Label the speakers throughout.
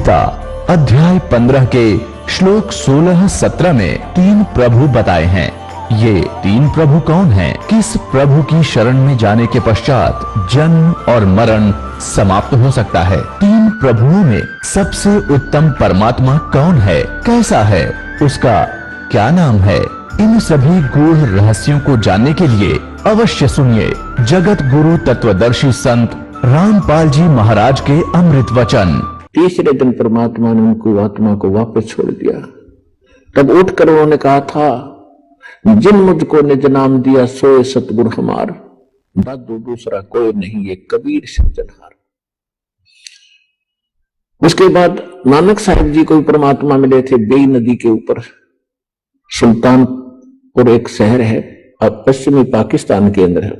Speaker 1: गीता अध्याय 15 के श्लोक 16-17 में 3 प्रभु बताए हैं। ये 3 प्रभु कौन हैं? किस प्रभु की शरण में जाने के पश्चात जन्म और मरण समाप्त हो सकता है? 3 प्रभुओं में सबसे उत्तम परमात्मा कौन है? कैसा है? उसका क्या नाम है? इन सभी गूढ़ रहस्यों को जानने के लिए अवश्य सुनिए जगत गुरु तत्वदर्शी संत रामपाल जी महाराज के अमृत वचन।
Speaker 2: तीसरे दिन परमात्मा ने उनको आत्मा को वापस छोड़ दिया। तब उठकर उन्होंने कहा था, जिन मुझको निज नाम दिया सोए सतगुरु हमार, दादू दूसरा कोई नहीं ये कबीर सज्जनहार। उसके बाद नानक साहिब जी को परमात्मा मिले थे बेई नदी के ऊपर। सुल्तानपुर एक शहर है, अब पश्चिमी पाकिस्तान के अंदर है।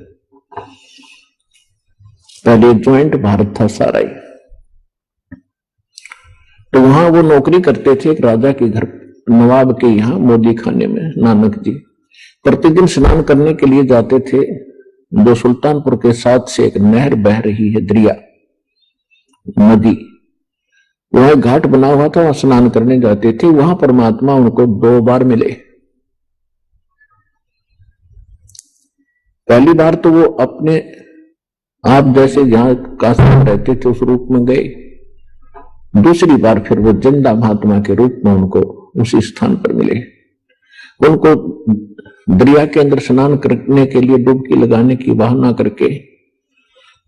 Speaker 2: पहले ज्वाइंट भारत था सारा ही। तो वहां वो नौकरी करते थे एक राजा के घर, नवाब के यहाँ मोदी खाने में। नानक जी प्रतिदिन स्नान करने के लिए जाते थे। दो सुल्तानपुर के साथ से एक नहर बह रही है, दरिया नदी, वह घाट बना हुआ था, वहां स्नान करने जाते थे। वहां परमात्मा उनको 2 बार मिले। पहली बार तो वो अपने आप जैसे जहां काशी में रहते थे उस रूप में गए। दूसरी बार फिर वो जिंदा महात्मा के रूप में उनको उसी स्थान पर मिले। उनको दरिया के अंदर स्नान करने के लिए डुबकी लगाने की बहाना करके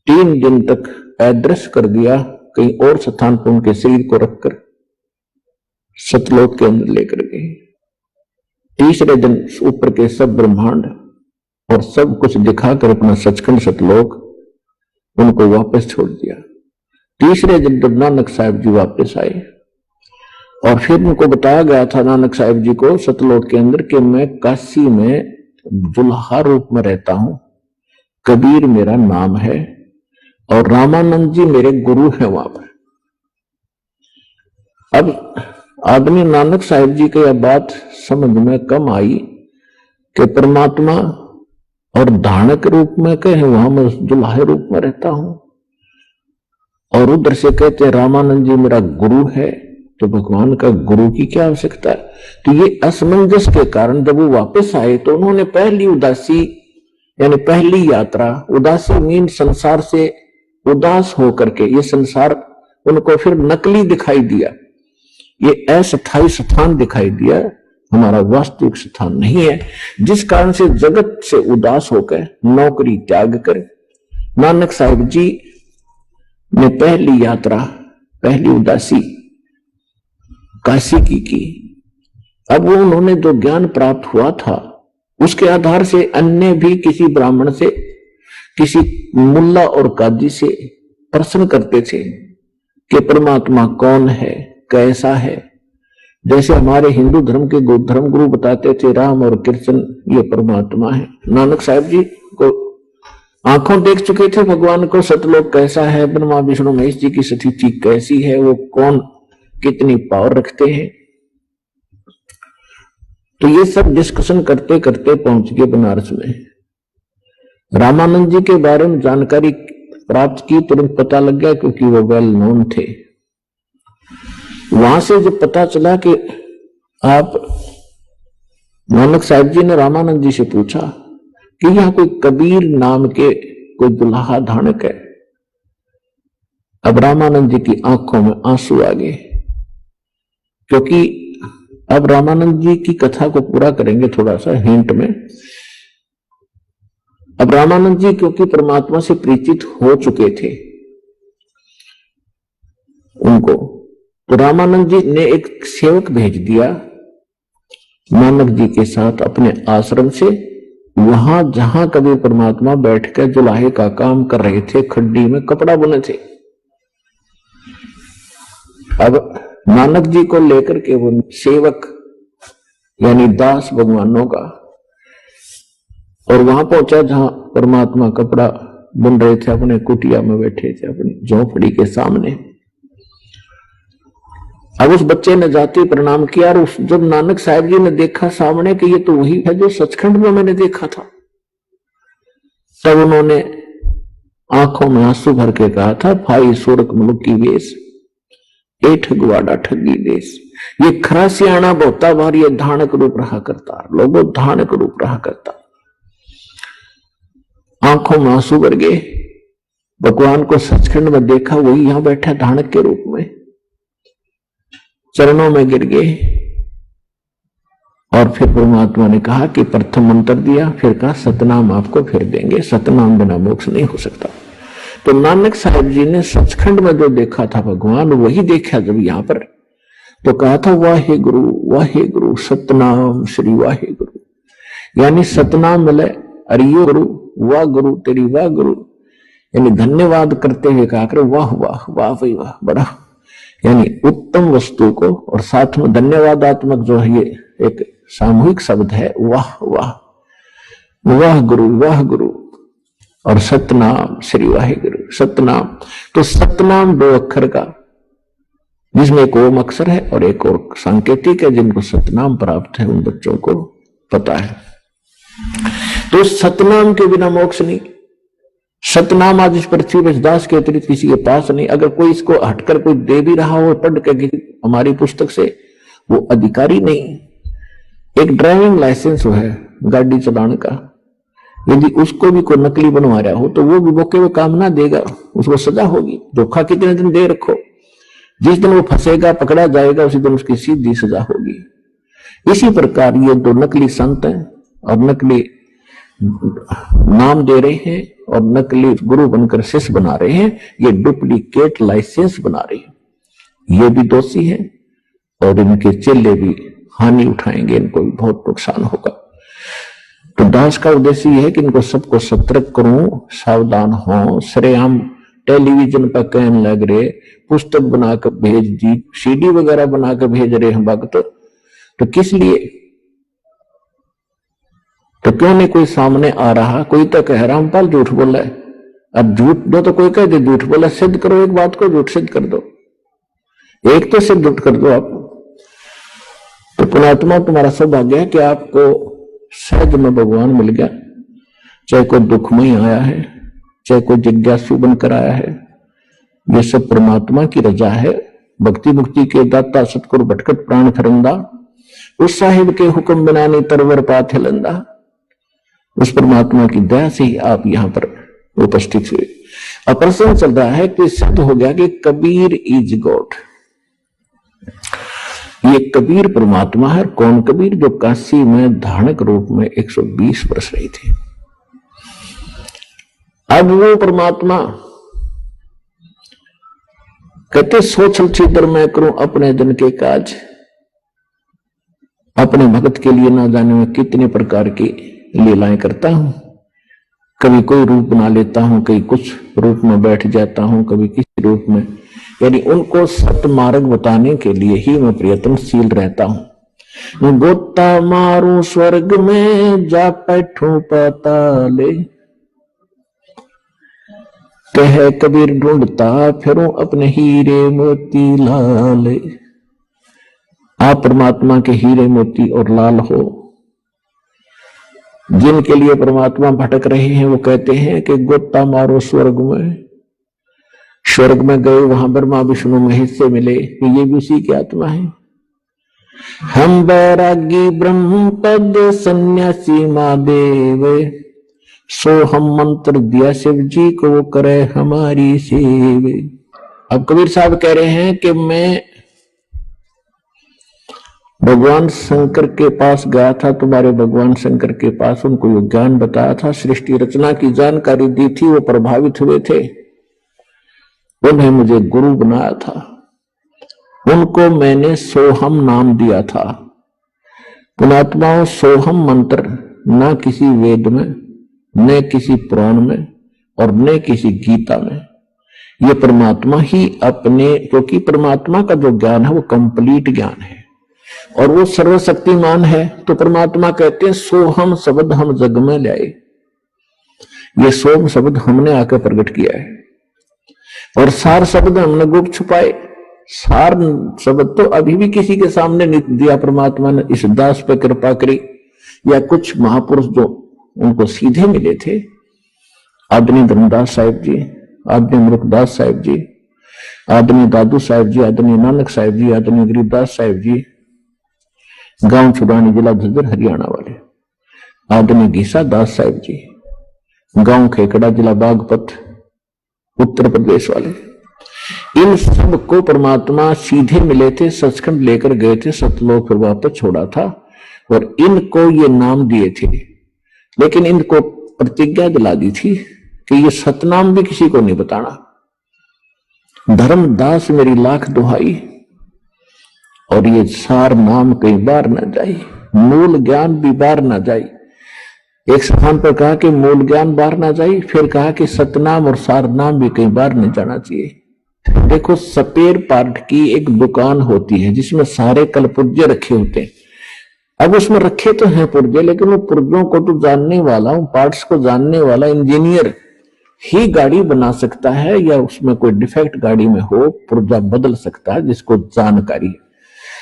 Speaker 2: 3 दिन तक अदृश्य कर दिया। कहीं और स्थान पर उनके शरीर को रखकर सतलोक के अंदर लेकर गए। तीसरे दिन ऊपर के सब ब्रह्मांड और सब कुछ दिखाकर अपना सचखंड सतलोक उनको वापस छोड़ दिया। तीसरे दिन जब नानक साहिब जी वापस आए और फिर उनको बताया गया था नानक साहिब जी को सतलोक के अंदर कि मैं काशी में दुल्हा रूप में रहता हूं, कबीर मेरा नाम है और रामानंद जी मेरे गुरु हैं वहां पर। अब आदमी नानक साहिब जी की यह बात समझ में कम आई कि परमात्मा और धानक रूप में कहे वहां मैं दुल्हे रूप में रहता हूं, और उधर से कहते हैं रामानंद जी मेरा गुरु है, तो भगवान का गुरु की क्या आवश्यकता है? तो ये असमंजस के कारण जब वो वापस आए तो उन्होंने पहली उदासी यानी पहली यात्रा, उदासी मीन संसार से उदास होकर के, ये संसार उनको फिर नकली दिखाई दिया, ये अस्थायी स्थान दिखाई दिया, हमारा वास्तविक स्थान नहीं है। जिस कारण से जगत से उदास होकर नौकरी त्याग कर नानक साहिब जी ने पहली यात्रा, पहली उदासी काशी की। अब वो उन्होंने जो ज्ञान प्राप्त हुआ था उसके आधार से अन्य भी किसी ब्राह्मण से, किसी मुल्ला और काजी से प्रश्न करते थे कि परमात्मा कौन है, कैसा है। जैसे हमारे हिंदू धर्म के धर्म गुरु बताते थे राम और कृष्ण ये परमात्मा है। नानक साहिब जी को आंखों देख चुके थे भगवान को, सतलोक कैसा है, ब्रह्मा विष्णु महेश जी की स्थिति कैसी है, वो कौन कितनी पावर रखते हैं। तो ये सब डिस्कशन करते करते पहुंच गए बनारस में। रामानंद जी के बारे में जानकारी प्राप्त की, तुरंत पता लग गया क्योंकि वो वेल नोन थे। वहां से जब पता चला कि आप, नानक साहिब जी ने रामानंद जी से पूछा कि यहां कोई कबीर नाम के कोई दुल्हा धानक है। अब रामानंद जी की आंखों में आंसू आ गए, क्योंकि अब रामानंद जी की कथा को पूरा करेंगे थोड़ा सा हिंट में। अब रामानंद जी क्योंकि परमात्मा से परिचित हो चुके थे उनको, तो रामानंद जी ने एक सेवक भेज दिया नानक जी के साथ अपने आश्रम से, वहां जहां कभी परमात्मा बैठकर जुलाहे का काम कर रहे थे, खड्डी में कपड़ा बुने थे। अब नानक जी को लेकर के वो सेवक यानी दास भगवानों का, और वहां पहुंचा जहां परमात्मा कपड़ा बुन रहे थे, अपने कुटिया में बैठे थे अपनी झोंपड़ी के सामने। अब उस बच्चे ने जाति प्रणाम किया, और जब नानक साहिब जी ने देखा सामने कि ये तो वही है जो सचखंड में मैंने देखा था, तब उन्होंने आंखों में आंसू भर के कहा था, भाई सूरत मुल्क की वेश, ए ठगवाड़ा ठगी देश, ये खरा सियाणा बहुता बार ये धानक रूप रहा करता, लोगों धानक रूप रहा करता। आंखों में आंसू भर गए, भगवान को सचखंड में देखा, वही यहां बैठा धानक के रूप में, चरणों में गिर गए। और फिर परमात्मा ने कहा कि प्रथम मंत्र दिया, फिर कहा सतनाम आपको फिर देंगे, सतनाम बिना मोक्ष नहीं हो सकता। तो नानक साहब जी ने सचखंड में जो देखा था भगवान, वही देखा जब यहां पर, तो कहा था वाहे गुरु सतनाम श्री वाहे गुरु, यानी सतनाम मिले अरियो गुरु, वाह गुरु तेरी वाह गुरु, यानी धन्यवाद करते हुए कहा कर वाह वाह वाह भाई वाह, बड़ा यानी उत्तम वस्तु को, और साथ में धन्यवादात्मक जो है ये एक सामूहिक शब्द है, वाह वाह वाह गुरु और सतनाम श्री वाहे गुरु। सतनाम, तो सतनाम दो अक्षर का, जिसमें एक ओम अक्षर है और एक और सांकेतिक है, जिनको सतनाम प्राप्त है उन बच्चों को पता है। तो सतनाम के बिना मोक्ष नहीं। सतनाम आज इस पृथ्वी पर दास के अतिरिक्त किसी के पास नहीं। अगर कोई इसको हटकर कोई दे भी रहा हो पढ़ के हमारी पुस्तक से, वो अधिकारी नहीं। एक ड्राइविंग लाइसेंस है गाड़ी चलाने का, यदि उसको भी कोई नकली बनवा रहा हो तो वो भी मौके में काम ना देगा, उसको सजा होगी। धोखा कितने दिन दे रखो, जिस दिन वो फंसेगा पकड़ा जाएगा उसी दिन उसकी सीधी सजा होगी। इसी प्रकार ये दो नकली संत हैं और नकली नाम दे रहे हैं और नकली गुरु बनकर शिष्य बना रहे हैं, ये डुप्लीकेट लाइसेंस बना रहे हैं। ये भी दोषी है और इनके चेले भी हानि उठाएंगे, इनको भी बहुत नुकसान होगा। तो दास का उद्देश्य यह है कि इनको सबको सतर्क करूं, सावधान हो। श्रेयाम टेलीविजन पर कहने लग रहे, पुस्तक बनाकर भेज दी, सीडी वगैरह बनाकर भेज रहे हैं भक्त, तो किस लिए? तो क्यों नहीं कोई सामने आ रहा? कोई तो कह रामपाल झूठ बोला है, अब झूठ दो तो कोई कह दे झूठ बोला, सिद्ध करो एक बात को, झूठ सिद्ध कर दो, एक तो सिद्ध कर दो आप। तो पुणात्मा तुम्हारा सौभाग्य है कि आपको सहज में भगवान मिल गया, चाहे कोई दुखमय आया है, चाहे कोई जिज्ञासु बनकर आया है, ये सब परमात्मा की रजा है। भक्ति मुक्ति के दाता सतगुरु भटकत प्राण फिरंदा, उस साहिब के हुक्म बिना नहीं तरवर पाथ हिलंदा। उस परमात्मा की दया से ही आप यहां पर उपस्थित हुए। अब प्रश्न चल रहा है कि सिद्ध हो गया कि कबीर इज गॉड। ये कबीर परमात्मा है। कौन कबीर? जो काशी में धानक रूप में 120 वर्ष रही थी। अब वो परमात्मा कहते सोचल छिद्र मैं करूं अपने जन के काज, अपने भगत के लिए ना जाने में कितने प्रकार की लीलाएं करता हूं। कभी कोई रूप बना लेता हूं, कभी कुछ रूप में बैठ जाता हूं, कभी किसी रूप में, यानी उनको सत्य मार्ग बताने के लिए ही मैं प्रयत्नशील रहता हूं। गोता मारू स्वर्ग में जा बैठू पाताले, कह कबीर ढूंढता फिरूं अपने हीरे मोती लाले। आप परमात्मा के हीरे मोती और लाल हो। जिनके लिए परमात्मा भटक रहे हैं वो कहते हैं कि गोता मारो स्वर्ग में। स्वर्ग में गए, वहां ब्रह्मा विष्णु महेश से मिले, ये भी उसी की आत्मा है। हम बैरागी ब्रह्म पद सन्यासी महादेव, सो हम मंत्र दिया शिव जी को वो करे हमारी सेव। अब कबीर साहब कह रहे हैं कि मैं भगवान शंकर के पास गया था, तुम्हारे भगवान शंकर के पास, उनको यो ज्ञान बताया था, सृष्टि रचना की जानकारी दी थी, वो प्रभावित हुए थे, उन्हें मुझे गुरु बनाया था, उनको मैंने सोहम नाम दिया था। पुणात्माओं, सोहम मंत्र न किसी वेद में, न किसी पुराण में और न किसी गीता में, ये परमात्मा ही अपने, क्योंकि परमात्मा का जो ज्ञान है वो कंप्लीट ज्ञान है और वो सर्वशक्तिमान है। तो परमात्मा कहते हैं सोहम शब्द हम जग में लाए, ये सोम शब्द हमने आकर प्रकट किया है और सार शब्द हमने गुप्त छुपाए। सार शब्द तो अभी भी किसी के सामने नहीं दिया परमात्मा ने, इस दास पे कृपा करी या कुछ महापुरुष जो उनको सीधे मिले थे, आदरणीय धर्मदास साहिब जी, आदरणीय मुरुखदास साहिब जी, आदरणीय दादू साहिब जी, आदरणीय नानक साहिब जी, आदरणीय गरीबदास साहिब जी, गांव छुड़ानी, जिला झज्जर, हरियाणा वाले, आदरणीय घीसा दास साहिब जी, गांव खेकड़ा, जिला बागपत, उत्तर प्रदेश वाले, इन सब को परमात्मा सीधे मिले थे, सचखंड लेकर गए थे, सतलोक पर वापस छोड़ा था और इनको ये नाम दिए थे। लेकिन इनको प्रतिज्ञा दिला दी थी कि ये सतनाम भी किसी को नहीं बताना। धर्मदास मेरी लाख दुहाई, और ये सार नाम कई बार न जाई, मूल ज्ञान भी बार न जाई। एक स्थान पर कहा कि मूल ज्ञान बार ना जाई, फिर कहा कि सतनाम और सार नाम भी कई बार नहीं जाना चाहिए। देखो, स्पेयर पार्ट की एक दुकान होती है जिसमें सारे कलपुर्जे रखे होते हैं। अब उसमें रखे तो हैं पुर्जे, लेकिन वो पुर्जों को तो जानने वाला, उन पार्ट्स को जानने वाला इंजीनियर ही गाड़ी बना सकता है, या उसमें कोई डिफेक्ट गाड़ी में हो पुर्जा बदल सकता है, जिसको जानकारी है।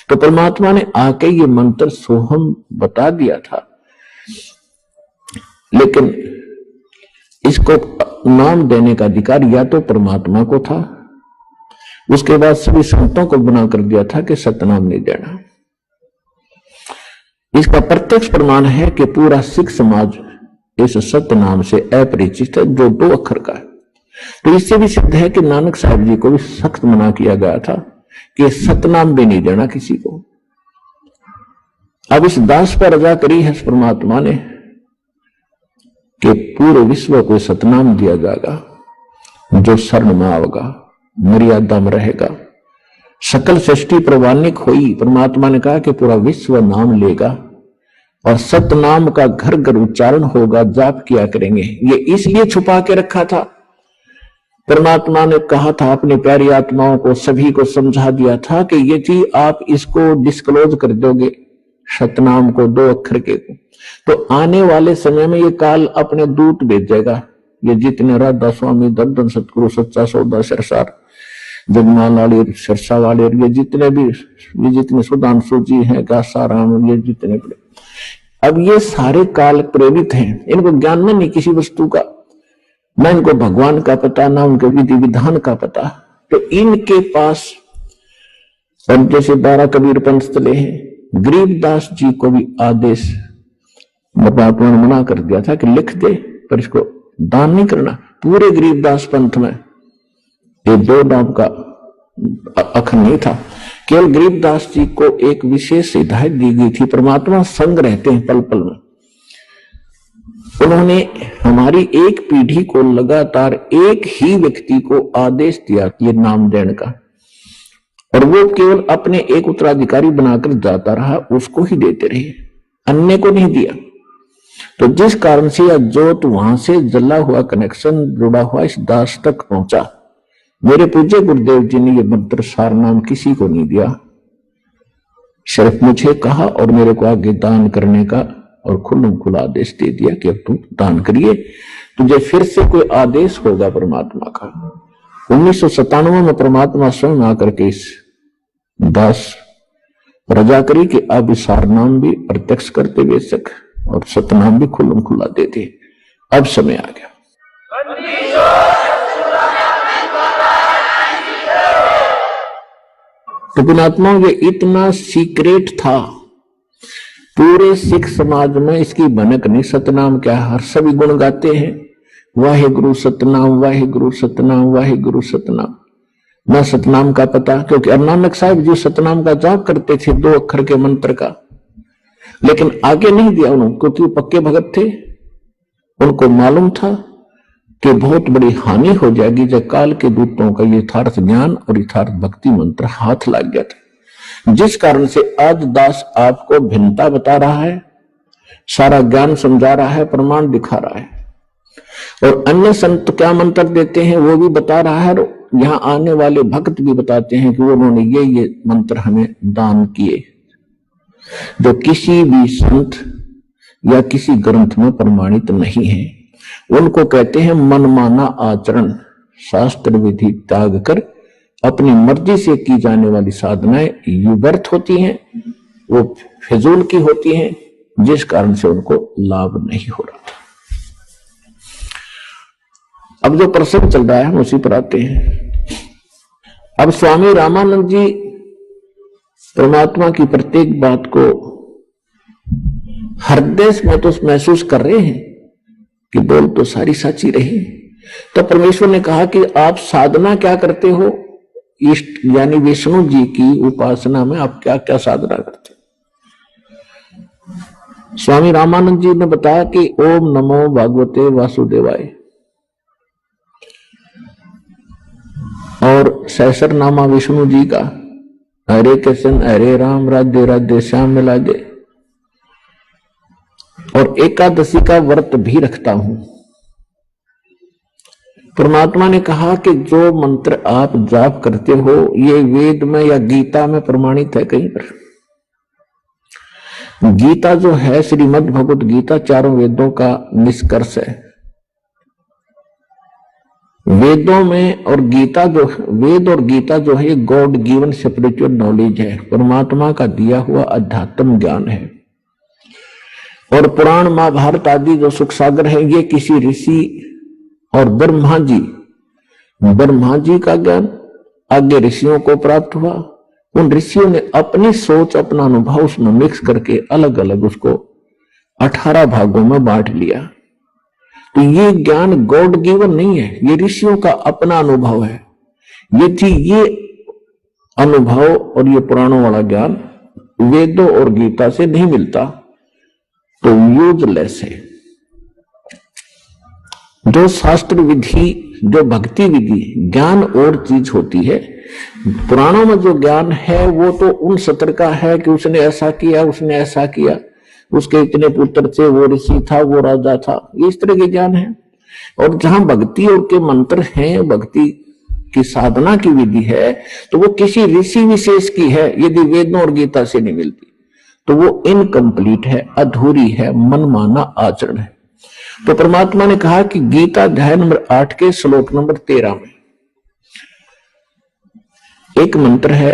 Speaker 2: तो परमात्मा ने आके ये मंत्र सोहम बता दिया था, लेकिन इसको नाम देने का अधिकार या तो परमात्मा को था, उसके बाद सभी संतों को बना कर दिया था कि सतनाम नहीं देना। इसका प्रत्यक्ष प्रमाण है कि पूरा सिख समाज इस सतनाम से अपरिचित है, जो 2 अक्षर का है। तो इससे भी सिद्ध है कि नानक साहब जी को भी सख्त मना किया गया था कि सतनाम भी नहीं देना किसी को। अब इस दास पर रजा करी है परमात्मा ने कि पूरे विश्व को सतनाम दिया जाएगा, जो शरण में आवेगा, मर्यादा में रहेगा, सकल सृष्टि प्रवानिक हुई। परमात्मा ने कहा कि पूरा विश्व नाम लेगा और सतनाम का घर घर उच्चारण होगा, जाप किया करेंगे। ये इसलिए छुपा के रखा था। परमात्मा ने कहा था अपनी प्यारी आत्माओं को, सभी को समझा दिया था कि यदि आप इसको डिस्क्लोज कर दोगे, सतनाम को 2 अक्षर के को, तो आने वाले समय में ये काल अपने दूत भेजेगा। ये जितने राधा स्वामी, दर्दन सतगुरु, सच्चा सौदा, सरसार, जगमाल वाले, सरसा वाले, ये जितने सुधांशु जी हैं, कासाराम, ये जितने बड़े, अब ये सारे काल प्रेरित हैं। इनको ज्ञान में नहीं किसी वस्तु का, ना इनको भगवान का पता, ना उनके विधि विधान का पता। तो इनके पास जैसे 12 कबीर पंथ चले हैं, गरीबदास जी को भी आदेश परमात्मा ने मना कर दिया था कि लिख दे, पर इसको दान नहीं करना। पूरे गरीबदास पंथ में ये 2 नाम का अखर नहीं था। केवल गरीबदास जी को एक विशेष हिदायत दी गई थी। परमात्मा संग रहते हैं पल पल में। उन्होंने हमारी एक पीढ़ी को लगातार एक ही व्यक्ति को आदेश दिया ये नाम देने का, और वो केवल अपने एक उत्तराधिकारी बनाकर जाता रहा, उसको ही देते रहे, अन्य को नहीं दिया। तो जिस कारण से यह जोत वहां से जला हुआ कनेक्शन जुड़ा हुआ इस दास तक पहुंचा। मेरे पूज्य गुरुदेव जी ने यह मंत्र सार नाम किसी को नहीं दिया, सिर्फ मुझे कहा और मेरे को आगे दान करने का और खुला आदेश दे दिया कि अब तुम दान करिए। तुझे फिर से कोई आदेश होगा परमात्मा का। 1997 में परमात्मा स्वयं आकर के इस दास रजा करी कि अब इस सार नाम भी प्रत्यक्ष करते बेशक और सतनाम भी खुला देते। अब समय आ गया। तो पुणात्माओं, ये इतना सीक्रेट था, पूरे सिख समाज में इसकी भनक नहीं। सतनाम क्या, हर सभी गुण गाते हैं, वाहे गुरु सतनाम, वाहे गुरु सतनाम, वाहे गुरु सतनाम। न सतनाम का पता, क्योंकि नानक साहब जो सतनाम का जाप करते थे 2 अक्षर के मंत्र का, लेकिन आगे नहीं दिया उन्होंने, क्योंकि पक्के भगत थे। उनको मालूम था कि बहुत बड़ी हानि हो जाएगी जब काल के दूतों का यथार्थ ज्ञान और यथार्थ भक्ति मंत्र हाथ लग गया था। जिस कारण से आज दास आपको भिन्नता बता रहा है, सारा ज्ञान समझा रहा है, प्रमाण दिखा रहा है, और अन्य संत क्या मंत्र देते हैं वो भी बता रहा है। और यहाँ आने वाले भक्त भी बताते हैं कि वो उन्होंने ये मंत्र हमें दान किए, जो किसी भी संत या किसी ग्रंथ में प्रमाणित नहीं है। उनको कहते हैं मनमाना आचरण। शास्त्र विधि त्याग कर अपनी मर्जी से की जाने वाली साधनाएं व्यर्थ होती हैं, वो फिजूल की होती हैं, जिस कारण से उनको लाभ नहीं हो रहा था। अब जो प्रसंग चल रहा है हम उसी पर आते हैं। अब स्वामी रामानंद जी परमात्मा की प्रत्येक बात को हृदय में तो महसूस कर रहे हैं कि बोल तो सारी सच्ची रही। तो परमेश्वर ने कहा कि आप साधना क्या करते हो, इष्ट यानी विष्णु जी की उपासना में आप क्या क्या साधना करते हो। स्वामी रामानंद जी ने बताया कि ओम नमो भगवते वासुदेवाय और सहस्रनामा विष्णु जी का, हरे कृष्ण हरे राम राधे राधे श्याम मिला दे, और एकादशी का व्रत भी रखता हूं। परमात्मा ने कहा कि जो मंत्र आप जाप करते हो ये वेद में या गीता में प्रमाणित है कहीं पर। गीता जो है श्रीमद् भगवत गीता चारों वेदों का निष्कर्ष है। वेदों में और गीता जो वेद और गीता जो है गॉड गिवन स्पिरिचुअल नॉलेज है, परमात्मा का दिया हुआ अध्यात्म ज्ञान है। और पुराण महाभारत आदि जो सुख सागर है ये किसी ऋषि और ब्रह्मा जी का ज्ञान आगे ऋषियों को प्राप्त हुआ। उन ऋषियों ने अपनी सोच अपना अनुभव उसमें मिक्स करके अलग अलग उसको 18 भागों में बांट लिया। तो ये ज्ञान गॉड गिवन नहीं है, ये ऋषियों का अपना अनुभव है। ये अनुभव और ये पुराणों वाला ज्ञान वेदों और गीता से नहीं मिलता, तो यूजलेस है। जो शास्त्र विधि, जो भक्ति विधि ज्ञान और चीज होती है। पुराणों में जो ज्ञान है वो तो उन सत्र का है कि उसने ऐसा किया, उसने ऐसा किया, उसके इतने पुत्र थे, वो ऋषि था, वो राजा था, ये इस तरह के ज्ञान है। और जहां भक्ति और के मंत्र हैं, भक्ति की साधना की विधि है, तो वो किसी ऋषि विशेष की है। यदि वेदों और गीता से नहीं मिलती तो वो इनकम्प्लीट है, अधूरी है, मनमाना आचरण है। तो परमात्मा ने कहा कि गीता अध्याय नंबर 8 के श्लोक नंबर 13 में एक मंत्र है,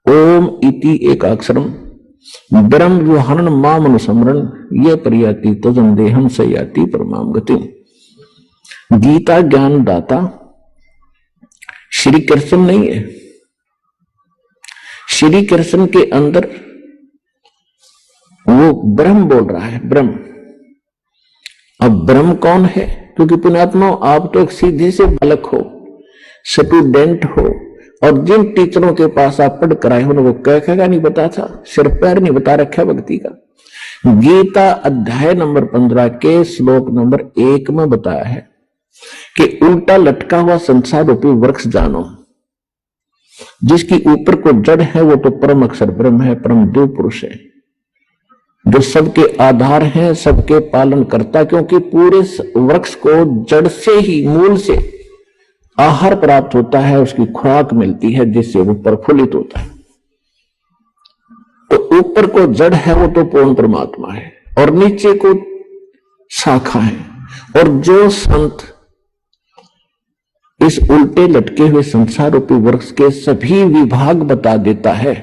Speaker 2: ओम इति एक अक्षरम ब्रह्म व्यवहारण माम अनुसमरण ये परियाति तजन देहम सयाति परमाम गति। गीता ज्ञान दाता श्री कृष्ण नहीं है। श्री कृष्ण के अंदर वो ब्रह्म बोल रहा है, ब्रह्म। अब ब्रह्म कौन है? क्योंकि पुण्यात्मा आप तो एक सीधे से बालक हो, स्टूडेंट हो, और जिन टीचरों के पास आप पढ़ कर आए हो वो क्या नहीं बता था, सिर पैर नहीं बता रखा भक्ति का। गीता अध्याय नंबर 15 के श्लोक नंबर 1 में बताया है कि उल्टा लटका हुआ संसार रूपी वृक्ष जानो, जिसकी ऊपर को जड़ है वो तो परम अक्षर ब्रह्म है, परम देव पुरुष है, जो सबके आधार हैं, सबके पालन करता। क्योंकि पूरे वृक्ष को जड़ से ही, मूल से आहार प्राप्त होता है, उसकी खुराक मिलती है, जिससे वो प्रफुल्लित होता है। तो ऊपर को जड़ है वो तो पूर्ण परमात्मा है, और नीचे को शाखा है। और जो संत इस उल्टे लटके हुए संसार रूपी वृक्ष के सभी विभाग बता देता है,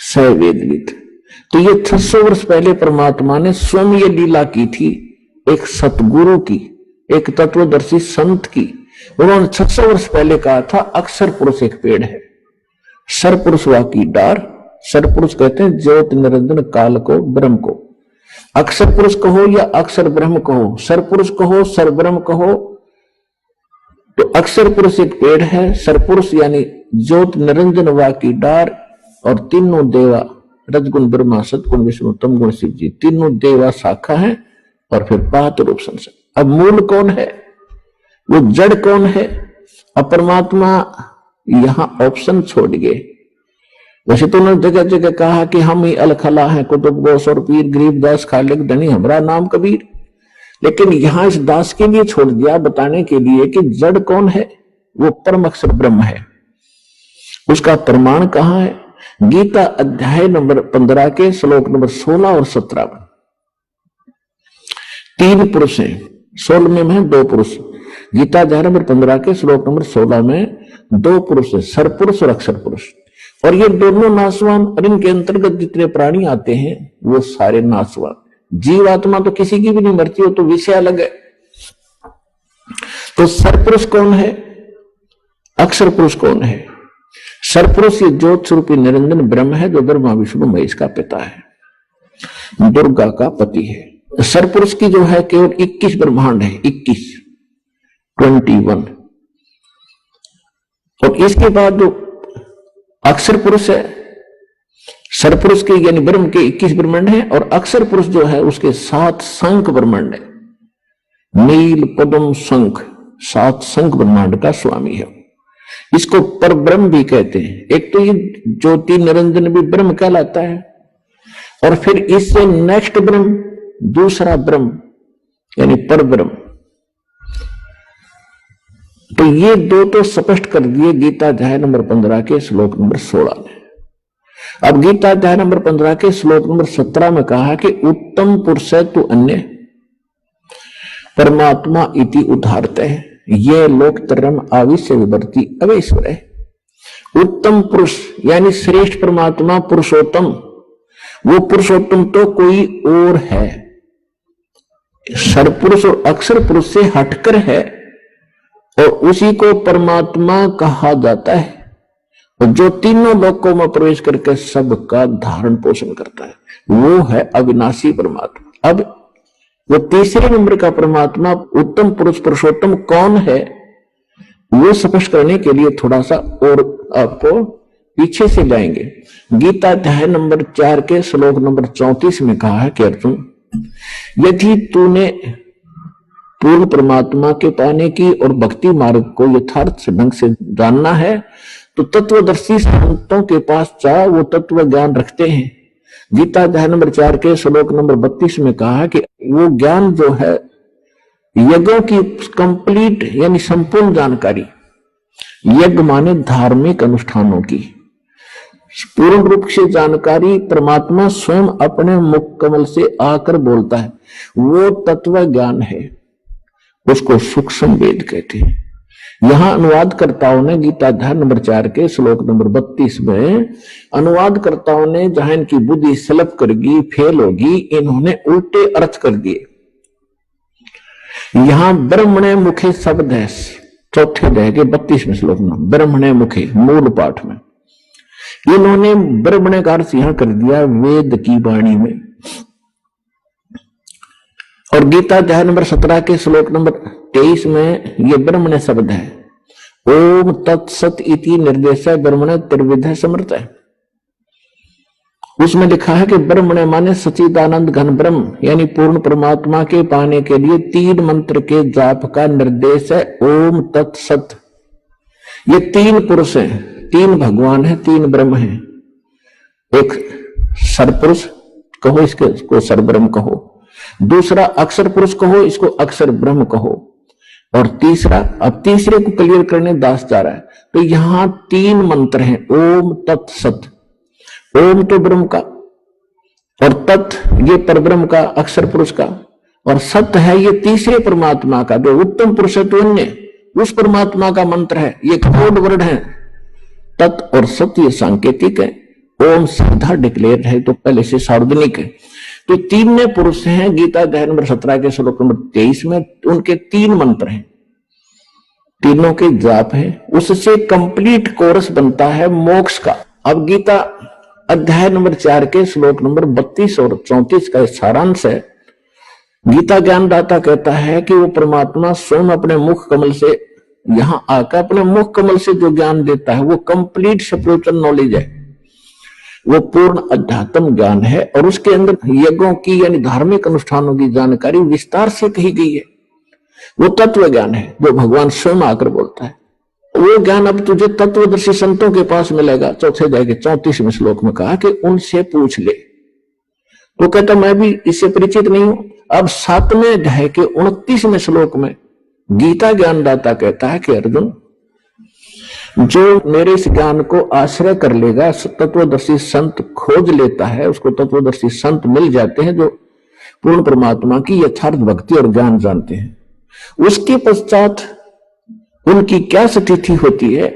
Speaker 2: सवेदविद। तो ये 600 वर्ष पहले परमात्मा ने स्वयं ये लीला की थी, एक सतगुरु की, एक तत्वदर्शी संत की। उन्होंने 600 वर्ष पहले कहा था अक्षर पुरुष एक पेड़ है, सर पुरुष वाकी डार। सर पुरुष कहते हैं ज्योत निरंजन काल को, ब्रह्म को। अक्षर पुरुष कहो या अक्षर ब्रह्म कहो, सर पुरुष कहो, सर ब्रह्म कहो, तो अक्षर पुरुष एक पेड़ है, सर पुरुष यानी ज्योत निरंजन वाकी डार, और तीनों देवा रजगुण ब्रह्मा सतगुण विष्णु तमगुण शिव जी, तीनों देवा शाखा है, और फिर पात रूप संसार। अब मूल कौन है, वो जड़ कौन है? अब परमात्मा यहां ऑप्शन छोड़ गए। वैसे तो उन्होंने जगह जगह कहा कि हम ही अलखला हैं, कुतुब गोस और पीर गरीबदास खालिक धनी हमारा नाम कबीर, लेकिन यहां इस दास के लिए छोड़ दिया बताने के लिए कि जड़ कौन है, वो परम अक्षर ब्रह्म है। उसका प्रमाण कहां है? गीता अध्याय नंबर 15 के श्लोक नंबर 16 और 17 में 3 पुरुष हैं, 16 में 2 पुरुष। गीता अध्याय नंबर 15 के श्लोक नंबर 16 में 2 पुरुष है, सर पुरुष और अक्षर पुरुष। और ये दोनों नासवान, और इनके अंतर्गत जितने प्राणी आते हैं वो सारे नासवान। जीवात्मा तो किसी की भी नहीं मरती हो, तो विषय अलग है। तो सर पुरुष कौन है, अक्षर पुरुष कौन है? सरपुरुष ये ज्योत स्वरूपी निरंजन ब्रह्म है जो ब्रह्मा विष्णु महेश का पिता है, दुर्गा का पति है। सरपुरुष की जो है केवल 21 ब्रह्मांड है, 21 और इसके बाद जो अक्षर पुरुष है, सरपुरुष के यानी ब्रह्म के 21 ब्रह्मांड है और अक्षर पुरुष जो है उसके 7 शंख ब्रह्मांड है, नील पद्म शंख, 7 शंख ब्रह्मांड का स्वामी है। इसको पर ब्रह्म भी कहते हैं। एक तो ये ज्योति निरंजन भी ब्रह्म कहलाता है और फिर इससे नेक्स्ट ब्रह्म दूसरा ब्रह्म यानी पर ब्रह्म। तो ये दो तो स्पष्ट कर दिए गीता अध्याय नंबर 15 के श्लोक नंबर 16 में। अब गीता अध्याय नंबर 15 के श्लोक नंबर 17 में कहा कि उत्तम पुरुष तु अन्य परमात्मा इति उदाहरते हैं, ये लोकतरम आविश्य विवर्ती अवेश्वर है। उत्तम पुरुष यानी श्रेष्ठ परमात्मा पुरुषोत्तम, वो पुरुषोत्तम तो कोई और है, सरपुरुष और अक्षर पुरुष से हटकर है और उसी को परमात्मा कहा जाता है और जो तीनों लोकों में प्रवेश करके सबका धारण पोषण करता है, वो है अविनाशी परमात्मा। अब वो तीसरे नंबर का परमात्मा उत्तम पुरुष पुरुषोत्तम कौन है, वो स्पष्ट करने के लिए थोड़ा सा और आपको पीछे से जाएंगे। गीता अध्याय नंबर 4 के श्लोक नंबर 34 में कहा है कि अर्जुन, यदि तूने पूर्ण परमात्मा के पाने की और भक्ति मार्ग को यथार्थ ढंग से जानना है तो तत्वदर्शी संतों के पास जा, वो तत्व ज्ञान रखते हैं। गीता अध्याय नंबर 4 के श्लोक नंबर 32 में कहा है कि वो ज्ञान जो है यज्ञों की कंप्लीट यानी संपूर्ण जानकारी, यज्ञ माने धार्मिक अनुष्ठानों की पूर्ण रूप से जानकारी परमात्मा स्वयं अपने मुख कमल से आकर बोलता है, वो तत्व ज्ञान है, उसको सूक्ष्म वेद कहते हैं। यहां अनुवादकर्ताओं ने गीता अध्याय नंबर 4 के श्लोक नंबर 32 में अनुवादकर्ताओं ने जहां इनकी बुद्धि स्लप करगी, फेल होगी, इन्होंने उल्टे अर्थ कर दिए। यहां ब्रह्मणे मुखे शब्द है, चौथे अध्याय के 32वें श्लोक में ब्रह्मणे मुखे मूल पाठ में इन्होंने ब्रह्मणे का अर्थ यहां कर दिया वेद की वाणी में। और गीता अध्याय नंबर 17 के श्लोक नंबर 23 में ये ब्रह्मणे शब्द है, ओम तत्सत इति निर्देश ब्रह्मणे त्रिविध समर्थ है। उसमें लिखा है कि ब्रह्मणे माने सच्चिदानंद घन ब्रह्म यानी पूर्ण परमात्मा के पाने के लिए 3 मंत्र के जाप का निर्देश है, ओम तत्सत। ये 3 पुरुष हैं, 3 भगवान है, 3 ब्रह्म है। एक सरपुरुष कहो, इसको सरब्रह्म कहो, दूसरा अक्षर पुरुष कहो, इसको अक्षर ब्रह्म कहो, और तीसरा, अब तीसरे को क्लियर करने दास जा रहा है। तो यहां 3 मंत्र हैं, ओम तत्सत। ओम तो ब्रह्म का और तत् ये परब्रह्म का, अक्षर पुरुष का, और सत्य है ये तीसरे परमात्मा का जो उत्तम पुरुष है तो अन्य उस परमात्मा का मंत्र है। ये कोड वर्ड है, तत् और सत्य ये सांकेतिक है, ओम सीधा डिक्लेयर है तो पहले से सार्वजनिक है। तो 3 पुरुष हैं गीता अध्याय नंबर 17 के श्लोक नंबर 23 में, उनके 3 मंत्र हैं, तीनों के जाप है, उससे कंप्लीट कोर्स बनता है मोक्ष का। अब गीता अध्याय नंबर 4 के श्लोक नंबर 32 और 34 का सारांश है। गीता ज्ञानदाता कहता है कि वो परमात्मा स्वयं अपने मुख कमल से यहां आकर अपने मुख कमल से जो ज्ञान देता है वो कंप्लीट स्पिरिचुअल नॉलेज है, वो पूर्ण अध्यात्म ज्ञान है और उसके अंदर यज्ञों की यानी धार्मिक अनुष्ठानों की जानकारी विस्तार से कही गई है। वो तत्व ज्ञान है जो भगवान स्वयं आकर बोलता है। वो ज्ञान अब तुझे तत्वदर्शी संतों के पास मिलेगा। चौथे अध्याय के 34वें श्लोक में कहा कि उनसे पूछ ले। तो कहता मैं भी इससे परिचित नहीं हूं। अब 7वें अध्याय के 29वें श्लोक में गीता ज्ञानदाता कहता है कि अर्जुन, जो मेरे इस ज्ञान को आश्रय कर लेगा, तत्वदर्शी संत खोज लेता है, उसको तत्वदर्शी संत मिल जाते हैं जो पूर्ण परमात्मा की यथार्थ भक्ति और ज्ञान जानते हैं। उसके पश्चात उनकी क्या स्थिति होती है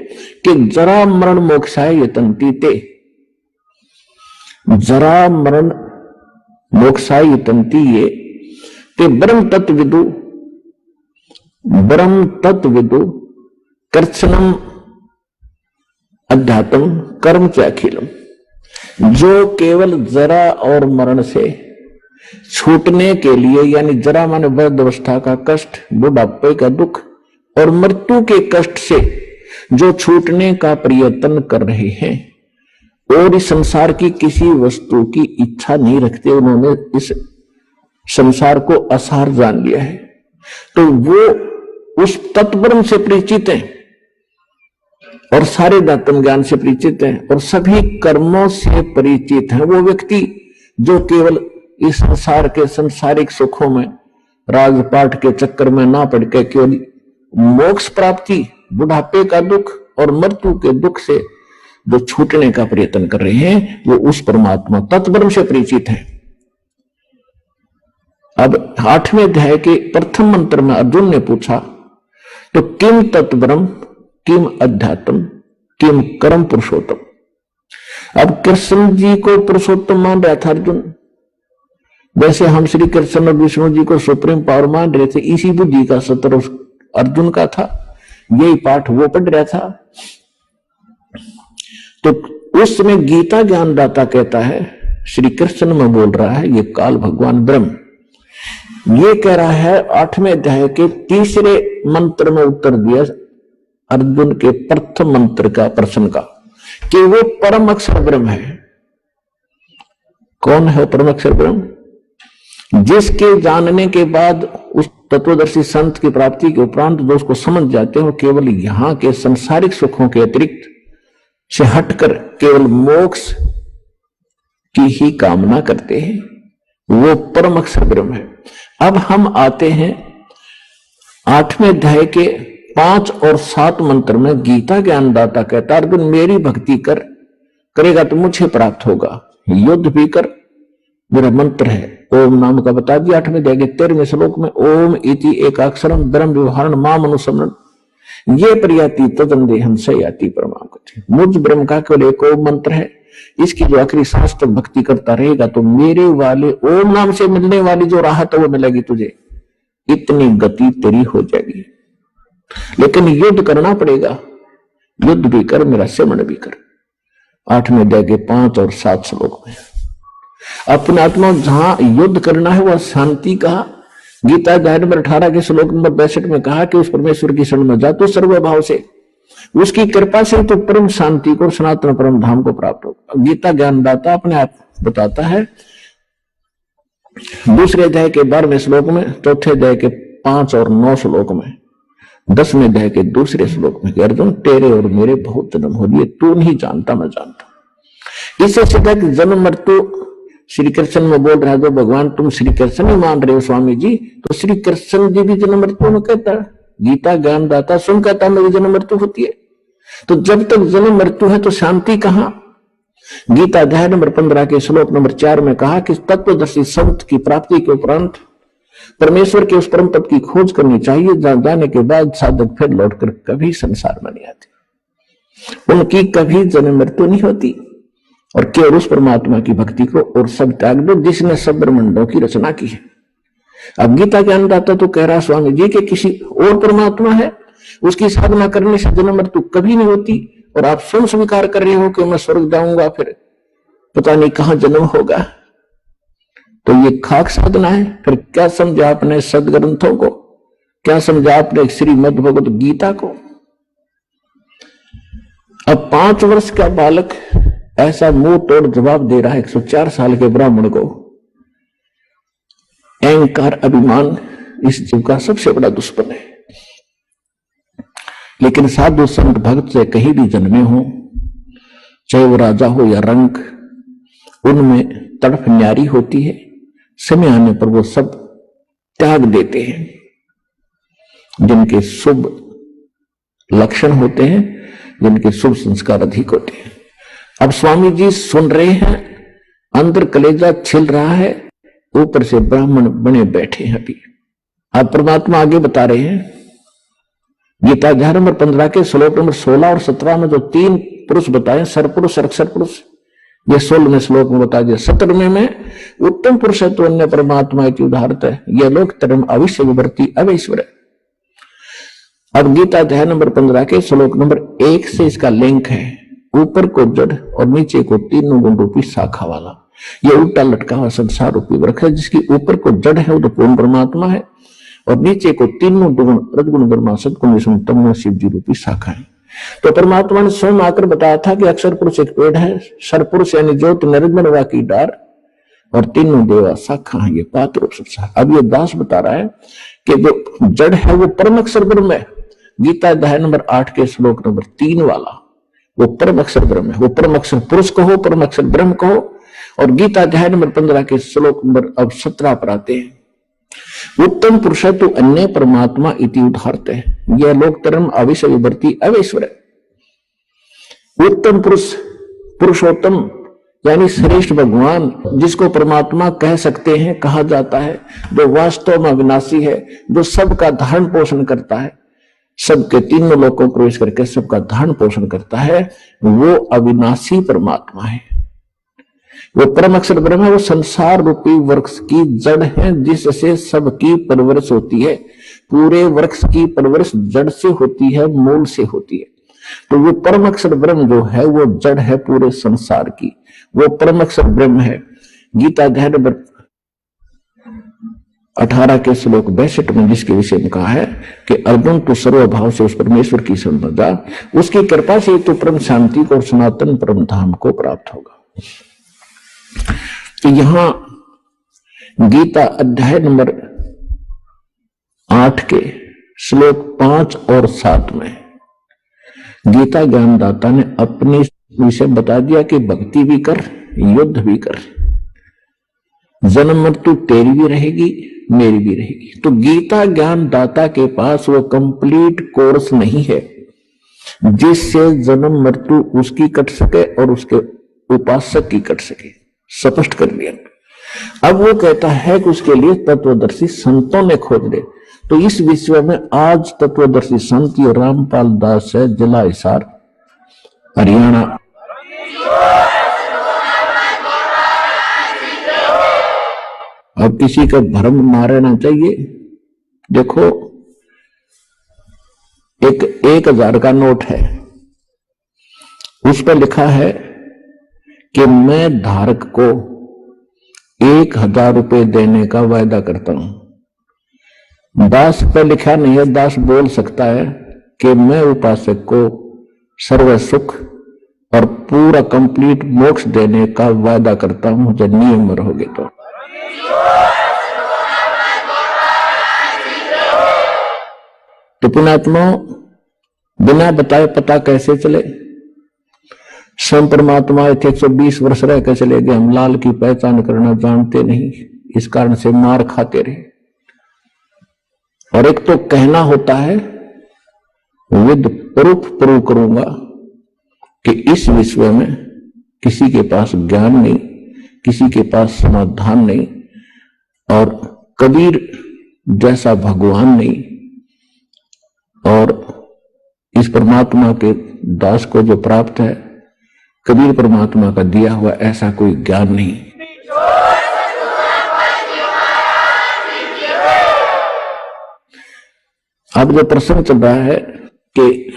Speaker 2: कि जरा मरण मोक्षाय यतन्ति ते, जरा मरण मोक्षाय यतन्ति ये ते ब्रह्म तत्विदु कृत्स्नम अध्यात्म कर्म च अखिलम, जो केवल जरा और मरण से छूटने के लिए, यानी जरा माने वृद्धावस्था का कष्ट, बुढ़ापे का दुख और मृत्यु के कष्ट से जो छूटने का प्रयत्न कर रहे हैं और इस संसार की किसी वस्तु की इच्छा नहीं रखते, उन्होंने इस संसार को असार जान लिया है, तो वो उस तत्ब्रह्म से परिचित हैं और सारे दातम ज्ञान से परिचित हैं और सभी कर्मों से परिचित है। वो व्यक्ति जो केवल इस संसार के सांसारिक सुखों में, राजपाट के चक्कर में ना पड़ के केवल मोक्ष प्राप्ति, बुढ़ापे का दुख और मृत्यु के दुख से जो छूटने का प्रयत्न कर रहे हैं, वो उस परमात्मा तत्ब्रह्म से परिचित है। अब 8वें अध्याय के प्रथम मंत्र में अर्जुन ने पूछा, तो किम तत्ब्रह्म, किम अध्यात्म, किम कर्म पुरुषोत्तम। अब कृष्ण जी को पुरुषोत्तम मान रहा था अर्जुन, वैसे हम श्री कृष्ण और विष्णु जी को सुप्रीम पावर मान रहे थे। इसी बुद्धि का सत्र अर्जुन का था, यही पाठ वो पढ़ रहा था। तो उस समय गीता ज्ञानदाता कहता है, श्री कृष्ण में बोल रहा है, ये काल भगवान ब्रह्म ये कह रहा है 8वें अध्याय के 3रे मंत्र में उत्तर दिया अर्जुन के प्रथम मंत्र का प्रश्न का, कि वो परम अक्षर ब्रह्म है। कौन है परम अक्षर ब्रह्म? जिसके जानने के बाद उस तत्वदर्शी संत की प्राप्ति के उपरांत जो उसको समझ जाते हो केवल यहां के संसारिक सुखों के अतिरिक्त से हटकर केवल मोक्ष की ही कामना करते हैं, वो परम अक्षर ब्रह्म है। अब हम आते हैं 8वें अध्याय के 5 और 7 मंत्र में। गीता ज्ञानदाता कहता, अर्जुन मेरी भक्ति करेगा तो मुझे प्राप्त होगा, युद्ध भी कर, मेरा मंत्र है ओम नाम का बता दिया 8वें अध्याय के 13वें श्लोक में। ओम इति एकाक्षरम ब्रह्म व्यवहारण माम अनुसमरण ये प्रयाति तदंदेहम सयाति परमाम गति। मुझ ब्रह्म का केवल एक ओम मंत्र है, इसकी जो आखिरी सांस तक भक्ति करता रहेगा तो मेरे वाले ओम नाम से मिलने वाली जो राहत है वो मिलेगी तुझे, इतनी गति तेरी हो जाएगी। लेकिन युद्ध करना पड़ेगा, युद्ध भी कर, मेरा सेवन भी कर। 8वें अध्याय के 5 और 7 श्लोक में अपने आत्मा जहां युद्ध करना है वह शांति कहा। गीता अध्याय नंबर 18 के श्लोक नंबर 62 में कहा कि उस परमेश्वर की शरण में जा तो सर्वभाव से, उसकी कृपा से तो परम शांति को, सनातन परम धाम को प्राप्त होगा। गीता ज्ञानदाता अपने आप बताता है 2रे अध्याय के 12वें श्लोक में, 4थे अध्याय के 5 और 9 श्लोक में, 10वें अध्याय के 2रे श्लोक में, अर्जुन तेरे और मेरे बहुत जन्म हो लिए, तू नहीं जानता मैं जानता। इससे सीधा कि जन्म मृत्यु श्री कृष्ण में बोल रहा है, जो भगवान तुम श्री कृष्ण ही मान रहे हो स्वामी जी, तो श्री कृष्ण जी भी जन्म मृत्यु में कहता है। गीता ज्ञानदाता सुन कहता मेरी जन्म मृत्यु होती है। तो जब तक जन्म मृत्यु है तो शांति कहां? गीता अध्याय नंबर 15 के श्लोक नंबर 4 में कहा कि तत्वदर्शी संत की प्राप्ति के उपरांत परमेश्वर के उस परम पद की खोज करनी चाहिए, जहां जाने के बाद साधक फिर लौटकर कभी संसार में नहीं आते, उनकी कभी जन्म मृत्यु नहीं होती और केवल उस परमात्मा की भक्ति को और सब त्याग दो जिसने सब ब्रह्मांडों की रचना की है। अब गीता ज्ञानदाता तो कह रहा स्वामी जी कि किसी और परमात्मा है, उसकी साधना करने से जन्म मृत्यु कभी नहीं होती, और आप स्वयं स्वीकार कर रहे हो कि मैं स्वर्ग जाऊंगा फिर पता नहीं कहां जन्म होगा, तो ये खाक साधना है। फिर क्या समझा आपने सदग्रंथों को, क्या समझा आपने श्रीमद् भगवत गीता को? अब 5 वर्ष का बालक ऐसा मुंह तोड़ जवाब दे रहा है 104 साल के ब्राह्मण को। अहंकार अभिमान इस जीव का सबसे बड़ा दुश्मन है। लेकिन साधु संत भक्त से कहीं भी जन्मे हो, चाहे वो राजा हो या रंक, उनमें तड़फ न्यारी होती है। समय आने पर वो सब त्याग देते हैं जिनके शुभ लक्षण होते हैं, जिनके शुभ संस्कार अधिक होते हैं। अब स्वामी जी सुन रहे हैं, अंदर कलेजा छिल रहा है, ऊपर से ब्राह्मण बने बैठे हैं। अभी अब परमात्मा आगे बता रहे हैं। गीता अध्याय नंबर 15 के श्लोक नंबर 16 और 17 में जो 3 पुरुष बताए, सरपुरुष अक्षर पुरुष, ये 16वें श्लोक में बता दिया। 17वें में उत्तम पुरुष तो अन्य परमात्मा की उदाहरत है, यह लोक धर्म अविश्य विवर्ती अवैश्वर है। अब गीता अध्याय नंबर 15 के श्लोक नंबर 1 से इसका लिंक है। ऊपर को जड़ और नीचे को तीनों गुण रूपी शाखा वाला ये उल्टा लटका हुआ संसार रूपी वृक्ष है, जिसकी ऊपर को जड़ है वो तो पूर्ण परमात्मा है और नीचे को तीनों गुण रजगुण ब्रह्मा सदगुण विष्णु तमोगुण शिव जी रूपी शाखा है। तो परमात्मा ने स्वयं आकर बताया था कि अक्षर पुरुष एक पेड़ है, सरपुरुष यानी ज्योति निरंजन की डार और तीनों देवा शाखा है, ये पात्र रूप संसार। अब ये दास बता रहा है कि जो जड़ है वो परम अक्षर ब्रह्म है। गीता अध्याय नंबर 8 के श्लोक नंबर 3 वाला वो परम अक्षर ब्रह्म है। वो परम अक्षर पुरुष कहो, परम अक्षर ब्रह्म कहो। और गीता अध्याय नंबर 15 के श्लोक नंबर अब 17 पर आते हैं। उत्तम पुरुष तो अन्य परमात्मा इति उदाहरते है, यह लोक तरम अविष विवर्ती अवेश्वर। उत्तम पुरुष पुरुषोत्तम यानी श्रेष्ठ भगवान जिसको परमात्मा कह सकते हैं, कहा जाता है, जो वास्तव में अविनाशी है, जो सबका धारण पोषण करता है, सबके तीनों लोकों में प्रवेश करके सबका धारण पोषण करता है, वो अविनाशी परमात्मा है। वो परम अक्षर ब्रह्म है। वो संसार रूपी वृक्ष की जड़ है जिससे सबकी परवरिश होती है। पूरे वृक्ष की परवरिश जड़ से होती है, मूल से होती है। तो वो परम अक्षर ब्रह्म जो है वो जड़ है पूरे संसार की, वो परम अक्षर ब्रह्म है। गीता अध्याय नंबर 18 के श्लोक 62 में जिसके विषय में कहा है कि अर्जुन तो सर्वभाव से उस परमेश्वर की शरण में जा, उसकी कृपा से तो परम शांति को और सनातन परम धाम को प्राप्त होगा। तो यहां गीता अध्याय नंबर 8 के श्लोक 5 और 7 में गीता ज्ञानदाता ने अपने विषय बता दिया कि भक्ति भी कर, युद्ध भी कर, जन्म मृत्यु तेरी भी रहेगी, मेरी भी रहेगी। तो गीता ज्ञानदाता के पास वो कंप्लीट कोर्स नहीं है जिससे जन्म मृत्यु उसकी कट सके और उसके उपासक की कट सके। स्पष्ट कर दिया। अब वो कहता है कि उसके लिए तत्वदर्शी संतों ने खोज ले। तो इस विश्व में आज तत्वदर्शी संत रामपाल दास है, जिला हिसार, हरियाणा। अब किसी का भ्रम ना रहना चाहिए। देखो, एक 1000 का नोट है, उस पर लिखा है कि मैं धारक को 1000 रुपए देने का वायदा करता हूं। दास पर लिखा नहीं है, दास बोल सकता है कि मैं उपासक को सर्व सुख और पूरा कंप्लीट मोक्ष देने का वायदा करता हूं जब नियम रहोगे तो पुण्यात्मा बिना बताए पता कैसे चले? स्वयं परमात्मा 120 वर्ष रह कर चले गए, हम लाल की पहचान करना जानते नहीं, इस कारण से मार खाते रहे। और एक तो कहना होता है, विद प्रूफ प्रूव करूंगा कि इस विश्व में किसी के पास ज्ञान नहीं, किसी के पास समाधान नहीं, और कबीर जैसा भगवान नहीं, और इस परमात्मा के दास को जो प्राप्त है, कबीर परमात्मा का दिया हुआ ऐसा कोई ज्ञान नहीं। अब जो प्रश्न चल रहा है कि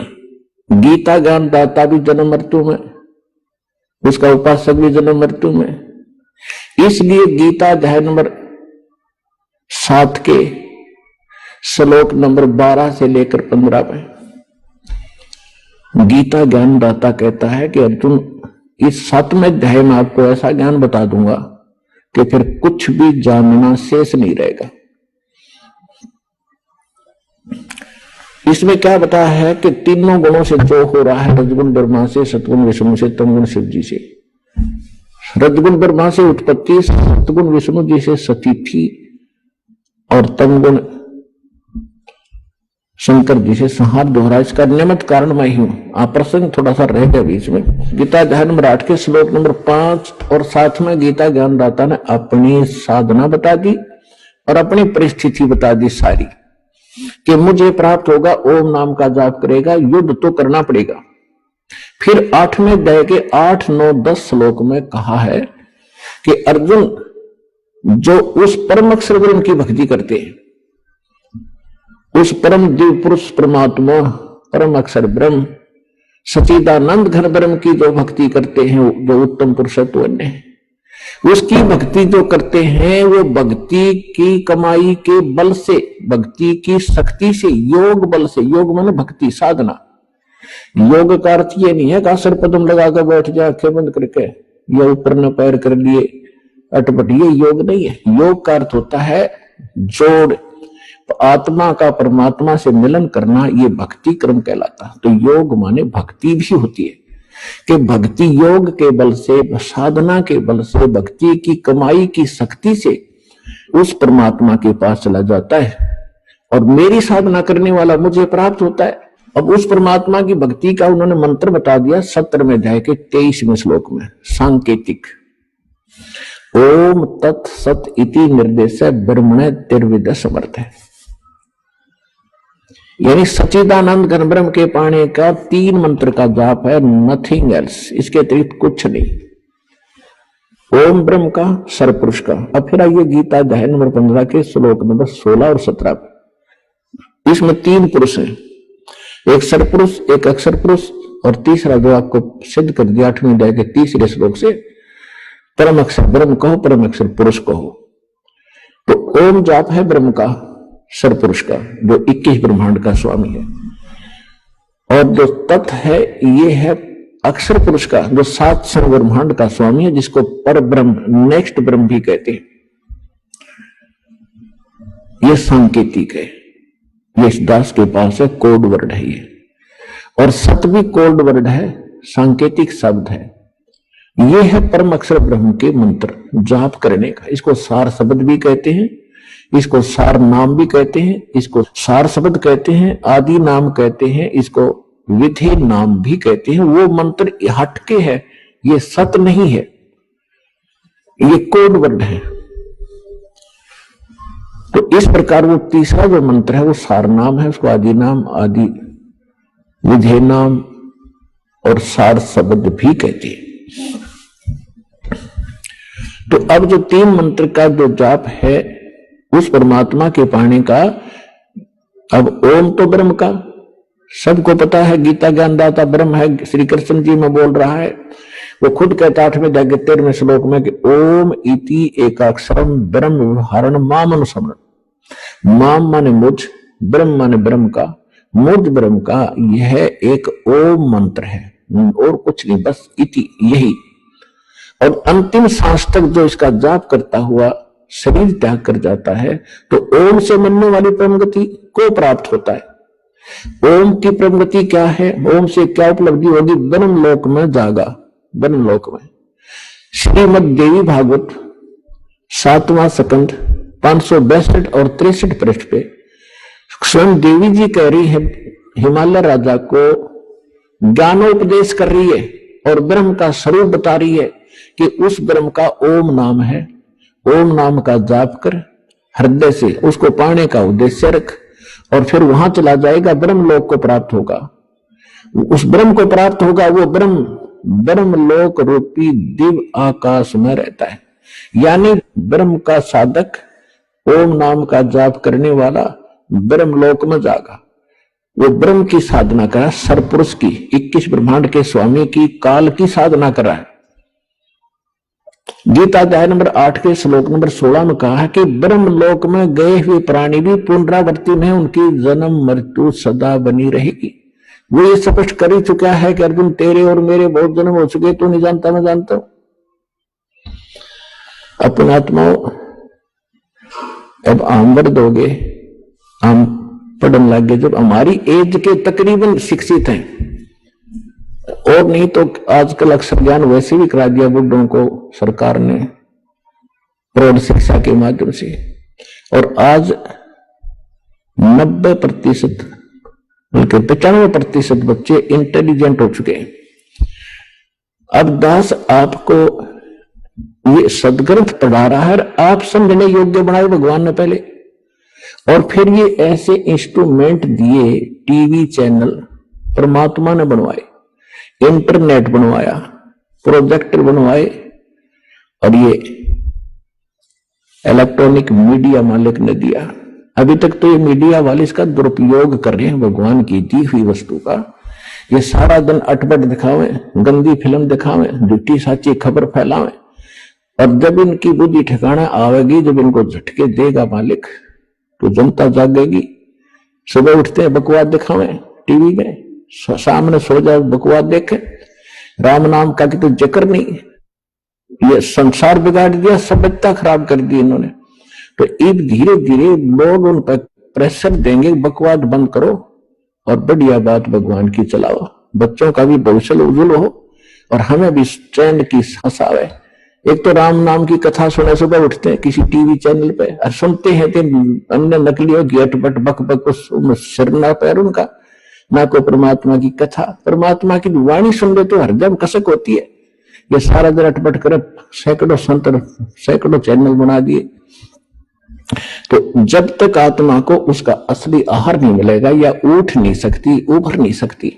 Speaker 2: गीता ज्ञान दाता भी जन्म मृत्यु में, उसका उपासक भी जन्म मृत्यु में, इसलिए गीता अध्याय नंबर 7 के श्लोक नंबर 12 से लेकर 15 में गीता ज्ञानदाता कहता है कि अर्जुन, इस 7वें अध्याय में आपको ऐसा ज्ञान बता दूंगा कि फिर कुछ भी जानना शेष नहीं रहेगा। इसमें क्या बताया है कि तीनों गुणों से जो हो रहा है, रजगुण ब्रह्मा से, सतगुण विष्णु से, तमगुण शिव जी से। रजगुण ब्रह्मा से उत्पत्ति, सतगुण विष्णु जी से सतीथि, और तमगुण शंकर जी से संहार दोहरा। इसका निमित्त कारण मैं ही हूं। आप प्रसंग थोड़ा सा रह गया बीच में। गीता अध्याय नंबर 8 के श्लोक नंबर 5 और 7 में गीता ज्ञानदाता ने अपनी साधना बता दी और अपनी परिस्थिति बता दी सारी, कि मुझे प्राप्त होगा, ओम नाम का जाप करेगा, युद्ध तो करना पड़ेगा। फिर 8वें अध्याय के 8, 9, 10 श्लोक में कहा है कि अर्जुन जो उस परम अक्षर ब्रह्म की भक्ति करते हैं, उस परम दिव्य पुरुष परमात्मा परम अक्षर ब्रह्म सच्चिदानंद घन ब्रह्म की जो भक्ति करते हैं, जो उत्तम पुरुषत्व अन्य है, उसकी भक्ति जो करते हैं वो भक्ति की कमाई के बल से, भक्ति की शक्ति से, योग बल से, योग माने भक्ति साधना। योग का अर्थ ये नहीं है कि आसन पद्म लगाकर बैठ जाए आंखें बंद करके या ऊपर न पैर कर लिए अटपट, ये योग नहीं है। योग का अर्थ होता है जोड़, तो आत्मा का परमात्मा से मिलन करना, ये भक्ति क्रम कहलाता है। तो योग माने भक्ति भी होती है कि भक्ति योग के बल से, साधना के बल से, भक्ति की कमाई की शक्ति से उस परमात्मा के पास चला जाता है और मेरी साधना करने वाला मुझे प्राप्त होता है। अब उस परमात्मा की भक्ति का उन्होंने मंत्र बता दिया 17वें अध्याय के 23वें श्लोक में, सांकेतिक। ओम तत् सत इति निर्देश ब्रह्मण तिर्विद समर्थ है, यानी सच्चिदानंद घन ब्रह्म के पाने का 3 मंत्र का जाप है, नथिंग एल्स, इसके अतिरिक्त कुछ नहीं। ओम ब्रह्म का, सरपुरुष का। अब फिर आइए गीता अध्याय नंबर 15 के श्लोक नंबर 16 और 17। इसमें 3 पुरुष हैं, एक सरपुरुष, एक अक्षर पुरुष और तीसरा जो आपको सिद्ध कर दिया 8वें अध्याय के 3रे श्लोक से, परम अक्षर ब्रह्म कहो, परम अक्षर पुरुष कहो। तो ओम जाप है ब्रह्म का, सरपुरुष का, जो 21 ब्रह्मांड का स्वामी है, और जो तत् है ये है अक्षर पुरुष का, जो 7 ब्रह्मांड का स्वामी है, जिसको पर ब्रह्म, नेक्स्ट ब्रह्म भी कहते हैं। ये सांकेतिक है, ये इस दास के पास है, कोड वर्ड है ये, और सत भी कोड वर्ड है, सांकेतिक शब्द है। ये है परम अक्षर ब्रह्म के मंत्र जाप करने का। इसको सार शब्द भी कहते हैं, इसको सार नाम भी कहते हैं, इसको सार शब्द कहते हैं, आदि नाम कहते हैं, इसको विधि नाम भी कहते हैं। वो मंत्र हटके है, ये सत नहीं है, ये कोड वर्ड है। तो इस प्रकार वो तीसरा जो मंत्र है वो सार नाम है, उसको आदि नाम, आदि विधेय नाम और सार शब्द भी कहते हैं। तो अब जो 3 मंत्र का जो जाप है उस परमात्मा के पाने का, अब ओम तो ब्रह्म का सबको पता है, गीता ज्ञानदाता ब्रह्म है, श्री कृष्ण जी में बोल रहा है। वो खुद कहता 8वें अध्याय के 13वें श्लोक में कि ओम इति एकाक्षरम ब्रह्म व्यवहारण माम अनुस्मरण। माम माने मुझ, ब्रह्म माने ब्रह्म का, मुझ ब्रह्म का, यह एक ओम मंत्र है और कुछ नहीं, बस इति, यही। और अंतिम सांस तक जो इसका जाप करता हुआ शरीर त्याग कर जाता है तो ओम से मिलने वाली परम गति को प्राप्त होता है। ओम की परम गति क्या है, ओम से क्या उपलब्धि होगी? ब्रह्म लोक में जागा, ब्रह्म लोक में। श्रीमद देवी भागवत 7वां स्कंध 562 और 63 पृष्ठ पे स्वयं देवी जी कह रही है, हिमालय राजा को ज्ञानोपदेश कर रही है और ब्रह्म का स्वरूप बता रही है कि उस ब्रह्म का ओम नाम है। ओम नाम का जाप कर हृदय से उसको पाने का उद्देश्य रख और फिर वहां चला जाएगा, ब्रह्म लोक को प्राप्त होगा। उस ब्रह्म को प्राप्त होगा, वो ब्रह्म लोक रूपी दिव्य आकाश में रहता है। यानी ब्रह्म का साधक, ओम नाम का जाप करने वाला ब्रह्म लोक में जागा। वो ब्रह्म की साधना करा, सरपुरुष की, 21 ब्रह्मांड के स्वामी की, काल की साधना करा है। गीता अध्याय नंबर 8 के श्लोक नंबर 16 में कहा है कि ब्रह्म लोक में गए हुए प्राणी भी पुनरावृत्ति में उनकी जन्म मृत्यु सदा बनी रहेगी। वो ये स्पष्ट कर ही चुका है कि अर्जुन तेरे और मेरे बहुत जन्म हो चुके, तू नहीं जानता, मैं जानता हूं। अपन आत्माओं, अब आमवर दोगे, हम पढ़ने लगे जब हमारी एज के तकरीबन शिक्षित हैं, और नहीं तो आजकल अक्षर ज्ञान वैसे भी करा दिया बुड्ढों को सरकार ने प्रौढ़ शिक्षा के माध्यम से, और आज 90% बल्कि 95% बच्चे इंटेलिजेंट हो चुके हैं। अब दास आपको ये सदग्रंथ पढ़ा रहा है, आप समझने योग्य बनाए भगवान ने पहले, और फिर ये ऐसे इंस्ट्रूमेंट दिए, टीवी चैनल परमात्मा ने बनवाए, इंटरनेट बनवाया, प्रोजेक्टर बनवाए, और ये इलेक्ट्रॉनिक मीडिया मालिक ने दिया। अभी तक तो ये मीडिया वाले इसका दुरुपयोग कर रहे हैं भगवान की दी हुई वस्तु का। ये सारा दिन अटपट दिखावे, गंदी फिल्म दिखावे, झूठी साची खबर फैलावे, और जब इनकी बुद्धि ठिकाना आवेगी, जब इनको झटके देगा मालिक, तो जनता जागेगी। सुबह उठते हैं बकवास दिखावे टीवी में, सामने सो जाओ बकवास देखे, राम नाम का कि तो जिक्र नहीं। ये संसार बिगाड़ दिया, सभ्यता खराब कर दी इन्होंने। तो अब धीरे धीरे लोग उन पर प्रेशर देंगे, बकवास बंद करो और बढ़िया बात भगवान की चलाओ, बच्चों का भी भविष्य उज्जवल हो और हमें भी चैन की सांस आवे। एक तो राम नाम की कथा सुने, सुबह उठते हैं किसी टीवी चैनल पे और सुनते हैं तो अन्य नकलियों की अटपट बक बक, सिर ना पैर उनका, ना कोई परमात्मा की कथा, परमात्मा की वाणी सुन ले तो हरदम कसक होती है। ये सारा दिन अटपट कर सैकड़ों संत, सैकड़ों चैनल बना दिए। तो जब तक आत्मा को उसका असली आहार नहीं मिलेगा, या उठ नहीं सकती, उभर नहीं सकती,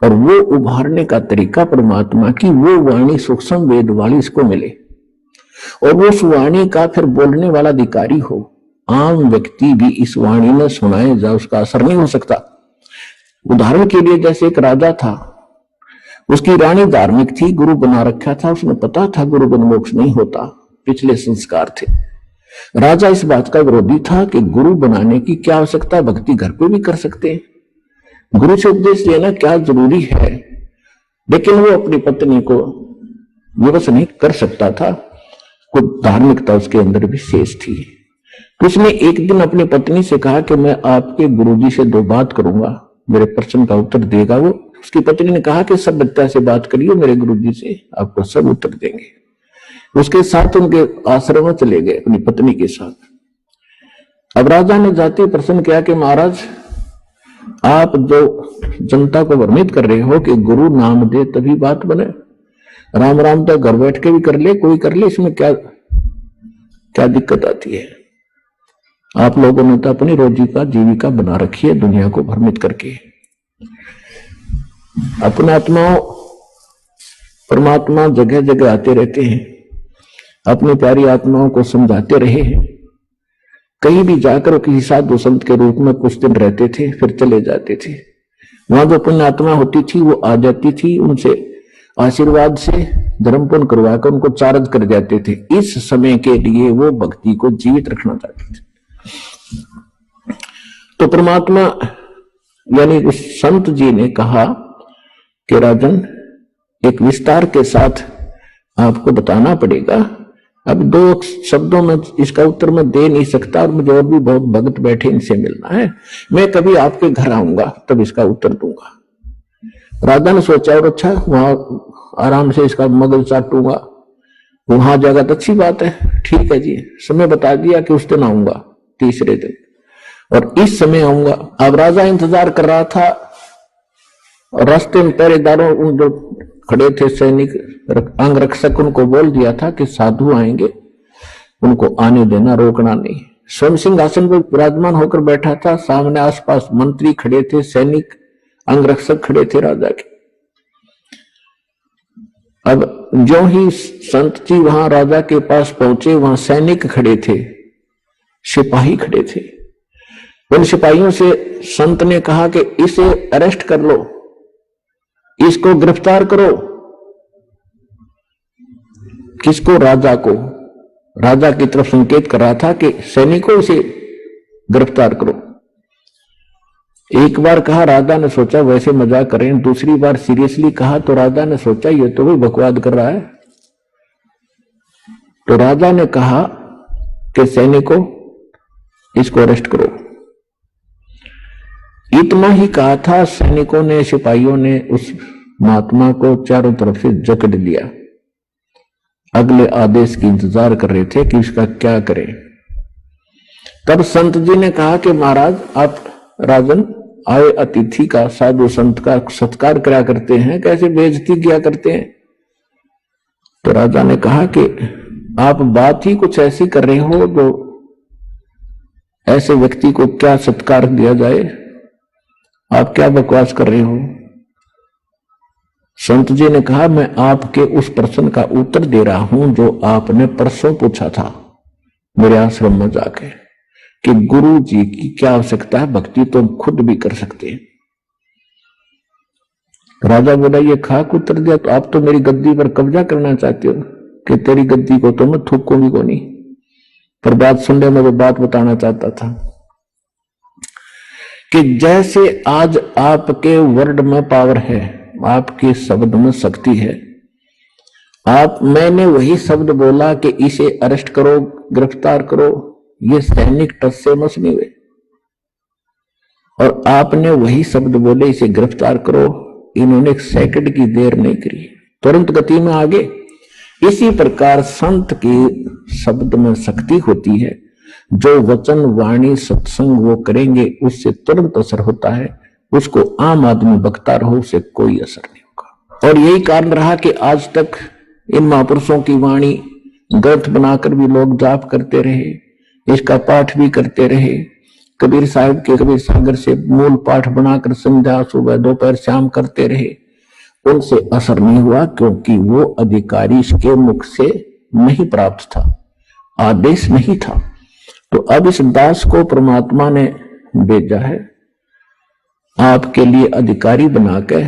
Speaker 2: और वो उभारने का तरीका परमात्मा की वो वाणी सूक्ष्म वेद वाली इसको मिले, और वो उस वाणी का फिर बोलने वाला अधिकारी हो। आम व्यक्ति भी इस वाणी में सुनाए जा, उसका असर नहीं हो सकता। उदाहरण के लिए जैसे एक राजा था, उसकी रानी धार्मिक थी, गुरु बना रखा था, उसने पता था गुरु बन मोक्ष नहीं होता, पिछले संस्कार थे। राजा इस बात का विरोधी था कि गुरु बनाने की क्या आवश्यकता, भक्ति घर पे भी कर सकते हैं, गुरु से उपदेश लेना क्या जरूरी है। लेकिन वो अपनी पत्नी को विवश नहीं कर सकता था, कुछ धार्मिकता उसके अंदर भी शेष थी। तो उसने एक दिन अपनी पत्नी से कहा कि मैं आपके गुरुजी से दो बात करूंगा, मेरे प्रश्न का उत्तर देगा वो। उसकी पत्नी ने कहा कि सब बच्चा से बात करिए मेरे गुरुजी से, आपको सब उत्तर देंगे। उसके साथ उनके आश्रम में चले गए अपनी पत्नी के साथ। अब राजा ने जाते प्रश्न किया कि महाराज, आप जो जनता को भ्रमित कर रहे हो कि गुरु नाम दे तभी बात बने, राम राम तो घर बैठ के भी कर ले, कोई कर ले, इसमें क्या क्या दिक्कत आती है। आप लोगों ने तो अपनी रोजी का जीविका बना रखी है दुनिया को भ्रमित करके। अपने आत्माओं परमात्मा जगह जगह आते रहते हैं, अपनी प्यारी आत्माओं को समझाते रहे हैं। कहीं भी जाकर किसी साधु संत के रूप में कुछ दिन रहते थे, फिर चले जाते थे। वहां जो पुण्य आत्मा होती थी वो आ जाती थी, उनसे आशीर्वाद से धर्म पुण्य करवाकर उनको चार्ज कर जाते थे। इस समय के लिए वो भक्ति को जीवित रखना चाहते थे। तो परमात्मा यानी उस संत जी ने कहा कि राजन, एक विस्तार के साथ आपको बताना पड़ेगा। अब दो शब्दों में इसका उत्तर मैं दे नहीं सकता, और मुझे और भी बहुत भगत बैठे इनसे मिलना है। मैं कभी आपके घर आऊंगा तब इसका उत्तर दूंगा। राजा ने सोचा, और अच्छा वहां आराम से इसका मगज चाटूंगा, वहां जाएगा तो अच्छी बात है, ठीक है जी। समय बता दिया कि उस दिन आऊंगा, तीसरे दिन, और इस समय आऊंगा। अब राजा इंतजार कर रहा था, और रास्ते में पहरेदारों उन जो खड़े थे सैनिक अंगरक्षक, उनको बोल दिया था कि साधु आएंगे, उनको आने देना, रोकना नहीं। स्वयं सिंहासन पर विराजमान होकर बैठा था, सामने आसपास मंत्री खड़े थे, सैनिक अंगरक्षक खड़े थे राजा के। अब जो ही संत जी वहां राजा के पास पहुंचे, वहां सैनिक खड़े थे, सिपाही खड़े थे। उन सिपाहियों से संत ने कहा कि इसे अरेस्ट कर लो, इसको गिरफ्तार करो। किसको? राजा को। राजा की तरफ संकेत कर रहा था कि सैनिकों इसे गिरफ्तार करो। एक बार कहा, राजा ने सोचा वैसे मजाक करें। दूसरी बार सीरियसली कहा तो राजा ने सोचा ये तो भी बकवाद कर रहा है। तो राजा ने कहा कि सैनिकों इसको अरेस्ट करो। इतना ही कहा था, सैनिकों ने, सिपाहियों ने उस महात्मा को चारों तरफ से जकड़ लिया। अगले आदेश की इंतजार कर रहे थे कि इसका क्या करें। तब संत जी ने कहा कि महाराज, आप राजन आए अतिथि का, साधु संत का सत्कार करा करते हैं, कैसे बेइज्जती किया करते हैं। तो राजा ने कहा कि आप बात ही कुछ ऐसी कर रहे हो जो ऐसे व्यक्ति को क्या सत्कार दिया जाए, आप क्या बकवास कर रहे हो। संत जी ने कहा, मैं आपके उस प्रश्न का उत्तर दे रहा हूं जो आपने परसों पूछा था मेरे आश्रम में जाके, कि गुरु जी की क्या आवश्यकता है, भक्ति तो खुद भी कर सकते हैं। राजा बोला ये खाक उतर दिया तो आप तो मेरी गद्दी पर कब्जा करना चाहते हो कि तेरी गद्दी को तो मैं थूकूंगी को नहीं। पर बात सुन ले, मैं वो बात बताना चाहता था कि जैसे आज आपके वर्ड में पावर है, आपके शब्द में शक्ति है। मैंने वही शब्द बोला कि इसे अरेस्ट करो, गिरफ्तार करो, ये सैनिक टस से मस नहीं हुए, और आपने वही शब्द बोले इसे गिरफ्तार करो, इन्होंने एक सेकंड की देर नहीं करी, तुरंत गति में आगे। इसी प्रकार संत की शब्द में शक्ति होती है। जो वचन वाणी सत्संग वो करेंगे उससे तुरंत असर होता है, उसको आम आदमी बकता रहो उससे कोई असर नहीं होगा। और यही कारण रहा कि आज तक इन महापुरुषों की वाणी ग्रंथ बनाकर भी लोग जाप करते रहे, इसका पाठ भी करते रहे। कबीर साहब के कबीर सागर से मूल पाठ बनाकर संध्या सुबह दोपहर शाम करते रहे, उनसे असर नहीं हुआ, क्योंकि वो अधिकारी के मुख से नहीं प्राप्त था, आदेश नहीं था। तो अब इस दास को परमात्मा ने भेजा है आपके लिए अधिकारी बनाकर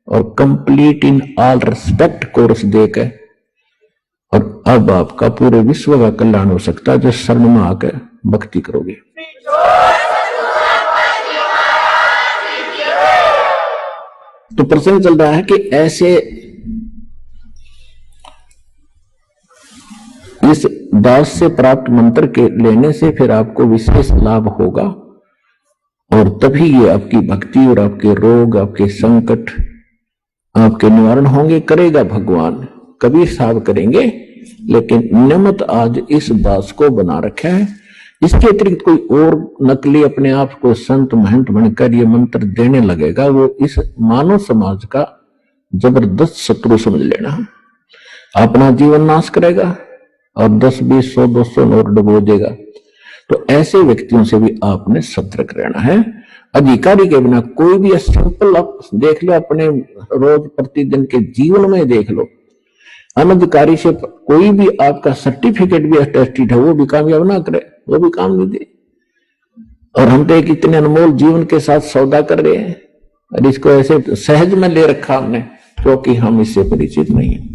Speaker 2: और complete in all respect course देकर, और अब आपका पूरे विश्व का कल्याण हो सकता है जो शरण में आकर भक्ति करोगे। तो प्रसंग चल रहा है कि ऐसे इस दास से प्राप्त मंत्र के लेने से फिर आपको विशेष लाभ होगा, और तभी ये आपकी भक्ति और आपके रोग, आपके संकट, आपके निवारण होंगे। करेगा भगवान, कबीर साहब करेंगे, लेकिन नियमत आज इस दास को बना रखा है। इसके अतिरिक्त कोई और नकली अपने आप को संत महंत बनकर ये मंत्र देने लगेगा, वो इस मानव समाज का जबरदस्त शत्रु समझ लेना। अपना जीवन नाश करेगा और 10, 20, 100, 200 नोट डुबो देगा। तो ऐसे व्यक्तियों से भी आपने सतर्क रहना है। अधिकारी के बिना कोई भी सिंपल आप देख लो, अपने रोज प्रतिदिन के जीवन में देख लो, अनधिकारी से कोई भी आपका सर्टिफिकेट भी अटेस्टेड है, वो भी कामयाब ना करे, वो भी काम नहीं दे। और हम तो एक इतने अनमोल जीवन के साथ सौदा कर रहे हैं, और इसको ऐसे सहज में ले रखा हमने, क्योंकि हम इससे परिचित नहीं है।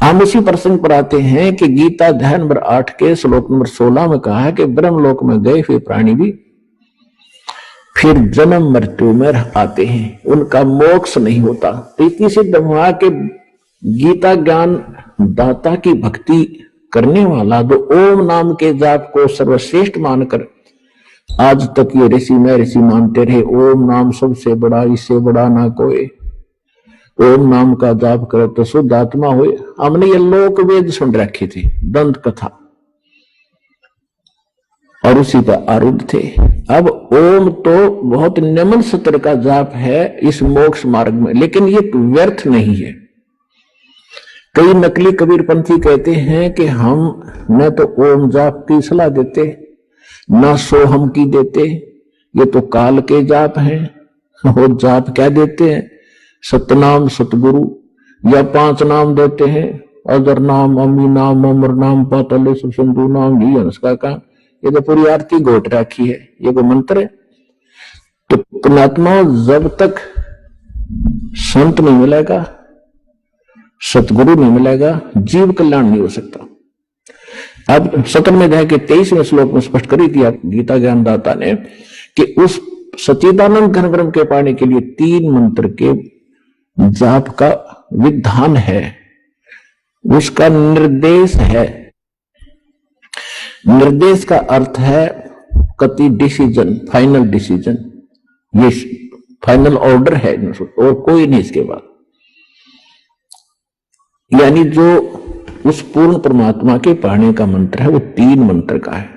Speaker 2: हम इसी प्रसंग पर आते हैं कि गीता अध्याय नंबर 8 के श्लोक नंबर 16 में कहा है कि ब्रह्मलोक में गए हुए प्राणी भी फिर जन्म मृत्यु में आते हैं, उनका मोक्ष नहीं होता। तो इतनी सिद्ध हुआ कि गीता ज्ञान दाता की भक्ति करने वाला जो ओम नाम के जाप को सर्वश्रेष्ठ मानकर आज तक ये ऋषि में ऋषि मानते रहे, ओम नाम सबसे बड़ा, इससे बड़ा ना कोई, ओम नाम का जाप करे तो शुद्ध आत्मा हुए। हमने ये लोक वेद सुन रखी थी, दंत कथा, और उसी पर आरूढ़ थे। अब ओम तो बहुत निम्न सत्र का जाप है इस मोक्ष मार्ग में, लेकिन ये व्यर्थ नहीं है। कई नकली कबीरपंथी कहते हैं कि हम न तो ओम जाप की सलाह देते, न सोहम की देते, ये तो काल के जाप हैं। और जाप क्या देते हैं? सतनाम सतगुरु, या 5 नाम देते हैं, अजर नाम, अमी नाम, अमर नाम, पातल सिंधु नाम, जी हंस का काम। ये तो पूरी आरती घोट रखी है, ये कोई मंत्र है? तो पुण्यात्मा, जब तक संत नहीं मिलेगा, सतगुरु नहीं मिलेगा, जीव कल्याण नहीं हो सकता। अब 17वें अध्याय के 23वें श्लोक में स्पष्ट करी थी गीता ज्ञानदाता ने कि उस सच्चिदानंद घन ब्रह्म के पाने के लिए 3 मंत्र के जाप का विधान है, उसका निर्देश है। निर्देश का अर्थ है कति डिसीजन, फाइनल डिसीजन, ये फाइनल ऑर्डर है और कोई नहीं इसके बाद। यानी जो उस पूर्ण परमात्मा के पाने का मंत्र है वो 3 मंत्र का है।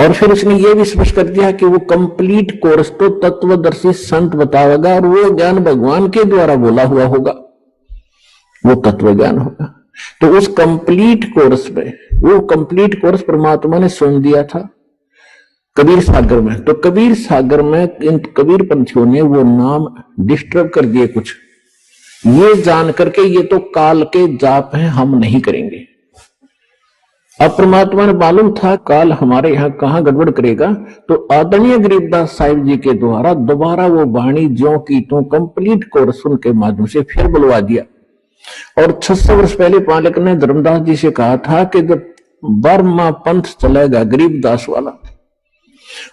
Speaker 2: और फिर उसने ये भी स्पष्ट कर दिया कि वो कंप्लीट कोर्स तो तत्वदर्शी संत बताएगा, और वो ज्ञान भगवान के द्वारा बोला हुआ होगा, वो तत्व ज्ञान होगा। तो उस कंप्लीट कोर्स में, वो कंप्लीट कोर्स परमात्मा ने सुन दिया था कबीर सागर में। तो कबीर सागर में इन कबीर पंथियों ने वो नाम डिस्टर्ब कर दिए कुछ, ये जान करके ये तो काल के जाप हैं, हम नहीं करेंगे। अब परमात्मा ने मालूम था काल हमारे यहाँ कहाँ गड़बड़ करेगा, तो आदरणीय गरीबदास साहिब जी के द्वारा दोबारा वो वाणी ज्यों की त्यों कंप्लीट कोर्स उनके माध्यम से फिर बुलवा दिया। और 600 वर्ष पहले पालक ने धर्मदास जी से कहा था कि जब बर्मा पंथ चलेगा गरीबदास वाला,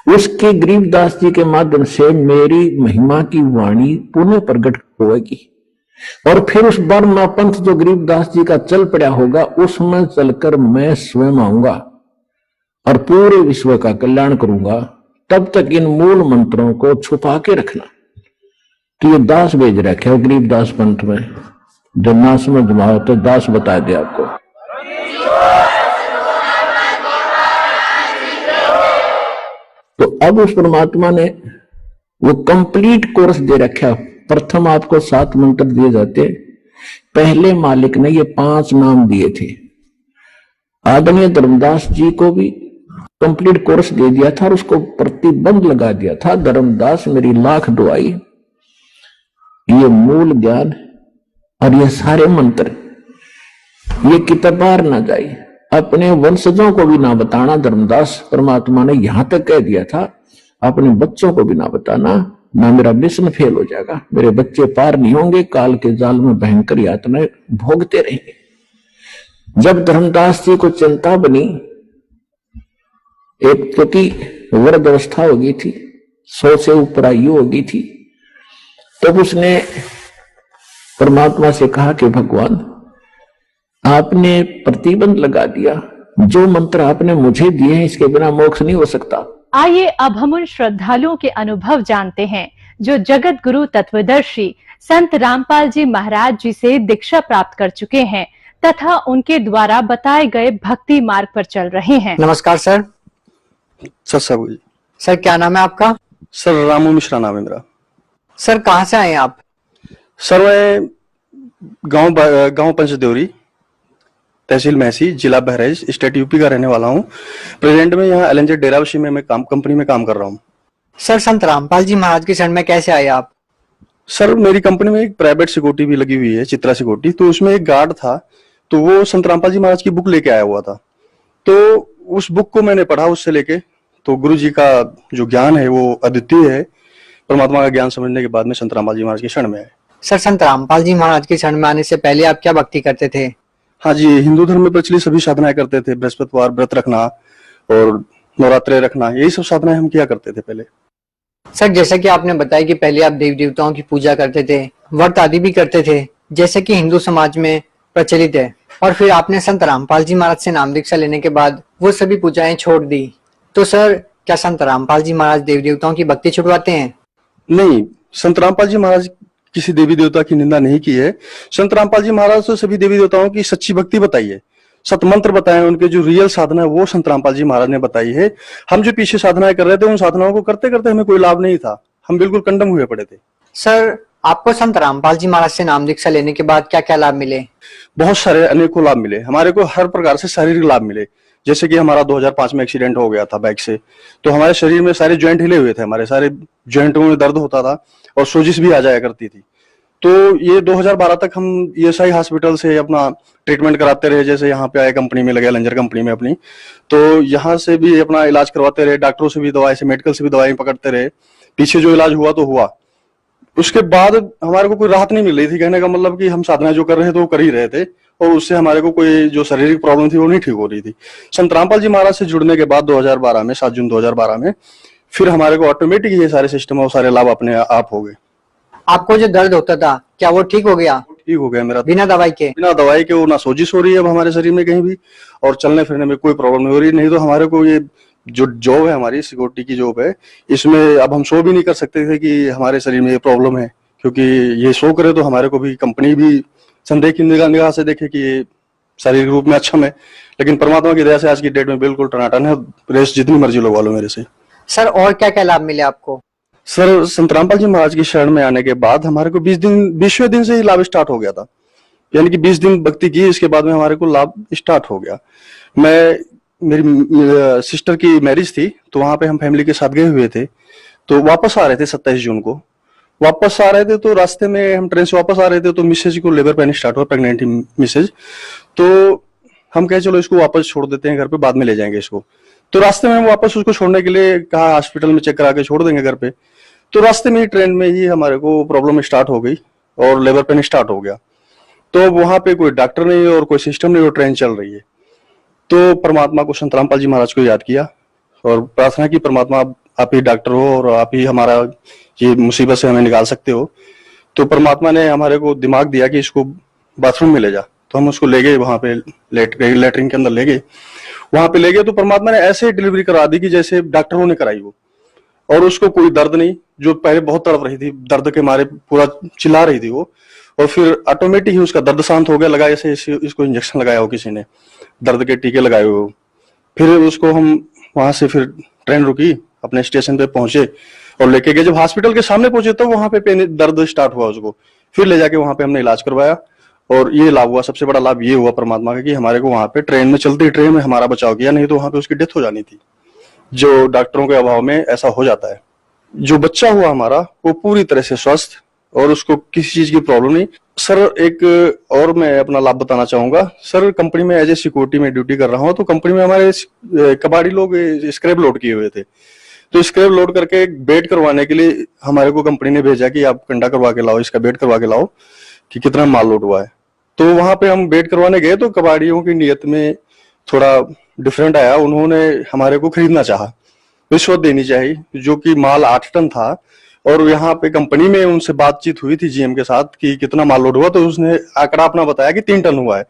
Speaker 2: उसके गरीबदास जी के माध्यम से मेरी महिमा की वाणी पुनः प्रकट होगी, और फिर उस बर्मा पंथ जो गरीबदास जी का चल पड़ा होगा उसमें चलकर मैं स्वयं आऊंगा और पूरे विश्व का कल्याण करूंगा। तब तक इन मूल मंत्रों को छुपा के रखना। तो ये दास भेज रखे हो गरीबदास पंथ में, जब ना समझ में आओ तो दास बता दे आपको। तो अब उस परमात्मा ने वो कंप्लीट कोर्स दे रखा। प्रथम आपको 7 मंत्र दिए जाते, पहले मालिक ने ये 5 नाम दिए थे। आदरणीय धर्मदास जी को भी कंप्लीट कोर्स दे दिया था और उसको प्रतिबंध लगा दिया था, धर्मदास मेरी लाख दुआई, ये मूल ज्ञान और ये सारे मंत्र ये किताब बाहर ना जाए, अपने वंशजों को भी ना बताना। धर्मदास परमात्मा ने यहां तक कह दिया था, अपने बच्चों को भी ना बताना, ना मेरा मिशन फेल हो जाएगा, मेरे बच्चे पार नहीं होंगे, काल के जाल में भयंकर यातनाएं भोगते रहेंगे। जब धर्मदास जी को चिंता बनी, एक क्योंकि वृद्ध अवस्था हो गई थी, 100 से ऊपर आयु हो गई थी, तब उसने परमात्मा से कहा कि भगवान आपने प्रतिबंध लगा दिया, जो मंत्र आपने मुझे दिए हैं इसके बिना मोक्ष नहीं हो सकता।
Speaker 3: आइए अब हम उन श्रद्धालुओं के अनुभव जानते हैं जो जगत गुरु तत्वदर्शी संत रामपाल जी महाराज जी से दीक्षा प्राप्त कर चुके हैं तथा उनके द्वारा बताए गए भक्ति मार्ग पर चल रहे हैं।
Speaker 4: नमस्कार सर।
Speaker 5: सर
Speaker 4: सर क्या नाम है आपका?
Speaker 5: सर रामू मिश्रा नाम है मेरा।
Speaker 4: सर कहाँ से आए आप?
Speaker 5: सर मैं गांव पंचदेवरी, तहसील महसी, जिला बहराइच, स्टेट यूपी का रहने वाला हूँ। प्रेजेंट में यहाँ एलएनजे डेराबशी में मैं कंपनी में काम कर रहा हूँ।
Speaker 4: सर संत रामपाल जी महाराज की शरण में कैसे आए आप?
Speaker 5: सर मेरी कंपनी में एक प्राइवेट सिक्योरिटी भी लगी हुई है, चित्रा सिक्योरिटी, तो उसमें एक गार्ड था, तो वो संत रामपाल जी महाराज की बुक लेके आया हुआ था, तो उस बुक को मैंने पढ़ा उससे लेके, तो गुरु जी का जो ज्ञान है वो अद्वितीय है। परमात्मा का ज्ञान समझने के बाद में संत रामपाल जी महाराज की शरण में आए।
Speaker 4: सर संत रामपाल जी महाराज की शरण में आने से पहले आप क्या भक्ति करते थे?
Speaker 5: हाँ जी, हिंदू धर्म में प्रचलित सभी साधनाएं करते थे, बृहस्पतिवार व्रत रखना और नवरात्रे रखना, यही सब साधनाएं हम किया करते थे पहले।
Speaker 4: सर जैसा कि आपने बताया कि पहले आप देवी देवताओं की पूजा करते थे, व्रत आदि भी करते थे, जैसे कि हिंदू समाज में प्रचलित है, और फिर आपने संत रामपाल जी महाराज से नाम दीक्षा लेने के बाद वो सभी पूजाएं छोड़ दी, तो सर क्या संत रामपाल जी महाराज देवी देवताओं की भक्ति छुड़वाते हैं?
Speaker 5: नहीं, संत रामपाल जी महाराज किसी देवी देवता की निंदा नहीं की है। संत रामपाल जी महाराज तो सभी देवी देवताओं की सच्ची भक्ति बताई है, सतमंत्र बताए, उनके जो रियल साधना है वो संत रामपाल जी महाराज ने बताई है। हम जो पीछे साधनाएं कर रहे थे उन साधनाओं को करते करते हमें कोई लाभ नहीं था, हम बिल्कुल कंडम हुए पड़े थे।
Speaker 4: सर आपको संत रामपाल जी महाराज से नाम दीक्षा लेने के बाद क्या क्या लाभ मिले?
Speaker 5: बहुत सारे अनेकों लाभ मिले हमारे को, हर प्रकार से शारीरिक लाभ मिले। जैसे कि हमारा 2005 में एक्सीडेंट हो गया था बाइक से, तो हमारे शरीर में सारे ज्वाइंट हिले हुए थे, हमारे सारे ज्वाइंटों में दर्द होता था और सोजिश भी आ जाया करती थी। तो ये 2012 तक हम ईएसआई हॉस्पिटल से अपना ट्रीटमेंट कराते रहे, जैसे यहाँ पे आए कंपनी में लगे, लंजर कंपनी में अपनी, तो यहाँ से भी अपना इलाज करवाते रहे, डॉक्टरों से भी दवाई से, मेडिकल से भी दवाई पकड़ते रहे, पीछे जो इलाज हुआ तो हुआ। उसके बाद हमारे को कोई राहत नहीं मिल रही थी, कहने का मतलब कि हम साधना जो कर रहे थे वो कर ही रहे थे और उससे हमारे को कोई जो शारीरिक प्रॉब्लम थी वो नहीं ठीक हो रही थी। संत रामपाल जी महाराज से जुड़ने के बाद 2012 में 7 जून 2012 में फिर हमारे को ऑटोमेटिक ये सारे सिस्टम और सारे लाभ अपने आप हो गए।
Speaker 4: आपको जो दर्द होता था क्या वो ठीक हो गया?
Speaker 5: ठीक हो गया मेरा,
Speaker 4: बिना दवाई के?
Speaker 5: बिना दवाई के। वो ना सोजिश हो रही है अब हमारे शरीर में कहीं भी, और चलने फिरने में कोई प्रॉब्लम नहीं हो रही। नहीं तो हमारे को ये जो जॉब है, हमारी सिक्योरिटी की जॉब है, इसमें अब हम शो भी नहीं कर सकते थे कि हमारे शरीर में ये प्रॉब्लम है, क्योंकि ये शो करे तो हमारे को भी कंपनी भी संदेह की निगाह से देखे कि ये शारीरिक रूप में अक्षम है। लेकिन परमात्मा की दया से आज की डेट में बिल्कुल टनाटन है, रेस जितनी मर्जी लगवा लो मेरे से।
Speaker 4: सर और क्या क्या लाभ मिले आपको?
Speaker 5: सर संत रामपाल जी महाराज की शरण में आने के बाद हमारे को 20वें दिन से ही लाभ स्टार्ट हो गया था, यानी कि 20 दिन भक्ति की, इसके बाद में हमारे को लाभ स्टार्ट हो गया। मेरी सिस्टर की मैरिज थी, तो वहां पे हम फैमिली के साथ गए हुए थे, तो वापस आ रहे थे 27 जून को वापस आ रहे थे, तो रास्ते में हम ट्रेन से वापस आ रहे थे तो मिसेज को लेबर पेन स्टार्ट हुआ, प्रेगनेंट मिसेज। तो हम कहे चलो इसको वापस छोड़ देते हैं घर पे, बाद में ले जाएंगे इसको। तो रास्ते में वापस उसको छोड़ने के लिए कहा हॉस्पिटल में चेक करा के छोड़ देंगे घर पे। तो रास्ते में ही ट्रेन में ही हमारे को प्रॉब्लम स्टार्ट हो गई और लेबर पेन स्टार्ट हो गया। तो वहां पे कोई डॉक्टर नहीं और कोई सिस्टम नहीं और ट्रेन चल रही है। तो परमात्मा को, संत रामपाल जी महाराज को याद किया और प्रार्थना की, परमात्मा आप ही डॉक्टर हो और आप ही हमारा ये मुसीबत से हमें निकाल सकते हो। तो परमात्मा ने हमारे को दिमाग दिया कि इसको बाथरूम में ले जा। तो हम उसको ले गए वहां पे, लेटरिन के अंदर ले गए। वहां पे ले गए तो परमात्मा ने ऐसे डिलीवरी करा दी कि जैसे डॉक्टरों ने कराई वो। और उसको कोई दर्द नहीं, जो पहले बहुत तड़प रही थी, दर्द के मारे पूरा चिल्ला रही थी वो। और फिर ऑटोमेटिक ही उसका दर्द शांत हो गया, लगा ऐसे इसको इंजेक्शन लगाया हो किसी ने, दर्द के टीके लगाए हुए। फिर उसको हम वहां से, फिर ट्रेन रुकी, अपने स्टेशन पे पहुंचे और लेके गए। जब हॉस्पिटल के सामने पहुंचे तो वहां पे दर्द स्टार्ट हुआ उसको। फिर ले जाके वहां पे हमने इलाज करवाया और ये लाभ हुआ। सबसे बड़ा लाभ ये हुआ परमात्मा का कि हमारे को वहां पे ट्रेन में, चलती ट्रेन में हमारा बचाव किया, नहीं तो वहां पे उसकी डेथ हो जानी थी। जो डॉक्टरों के अभाव में ऐसा हो जाता है। जो बच्चा हुआ हमारा वो पूरी तरह से स्वस्थ और उसको किसी चीज की प्रॉब्लम नहीं। सर एक और मैं अपना लाभ बताना चाहूंगा। सर कंपनी में एज ए सिक्योरिटी में ड्यूटी कर रहा हूँ। तो कंपनी में हमारे कबाड़ी लोग स्क्रैप लोड किए हुए थे। तो स्क्रैप लोड करके बेड करवाने के लिए हमारे को कंपनी ने भेजा कि आप कंडा करवा के लाओ, इसका बेड करवा के लाओ कि कितना माल लोड हुआ है। तो वहां पे हम बेड करवाने गए तो कबाड़ियों की नीयत में थोड़ा डिफरेंट आया। उन्होंने हमारे को खरीदना चाहा, रिश्वत देनी चाहिए, जो कि माल 8 टन था। और यहाँ पे कंपनी में उनसे बातचीत हुई थी जीएम के साथ कि कितना माल लोड हुआ। तो उसने आंकड़ा अपना बताया कि 3 टन हुआ है।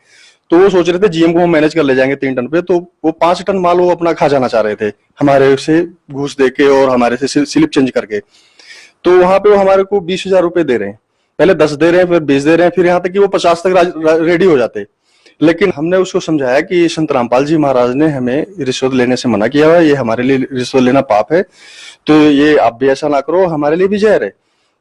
Speaker 5: तो वो सोच रहे थे जीएम को हम मैनेज कर ले जाएंगे 3 टन पे। तो वो 5 टन माल वो अपना खा जाना चाह रहे थे, हमारे से घूस दे के और हमारे से स्लिप चेंज करके। तो वहां पे वो हमारे को 20,000 रुपए दे रहे हैं। पहले 10 दे रहे हैं, फिर 20 दे रहे हैं, फिर यहाँ तक कि वो 50 तक रेडी हो जाते। लेकिन हमने उसको समझाया कि संत रामपाल जी महाराज ने हमें रिश्वत लेने से मना किया है, ये हमारे लिए रिश्वत लेना पाप है। तो ये आप भी ऐसा ना करो, हमारे लिए भी जहर है।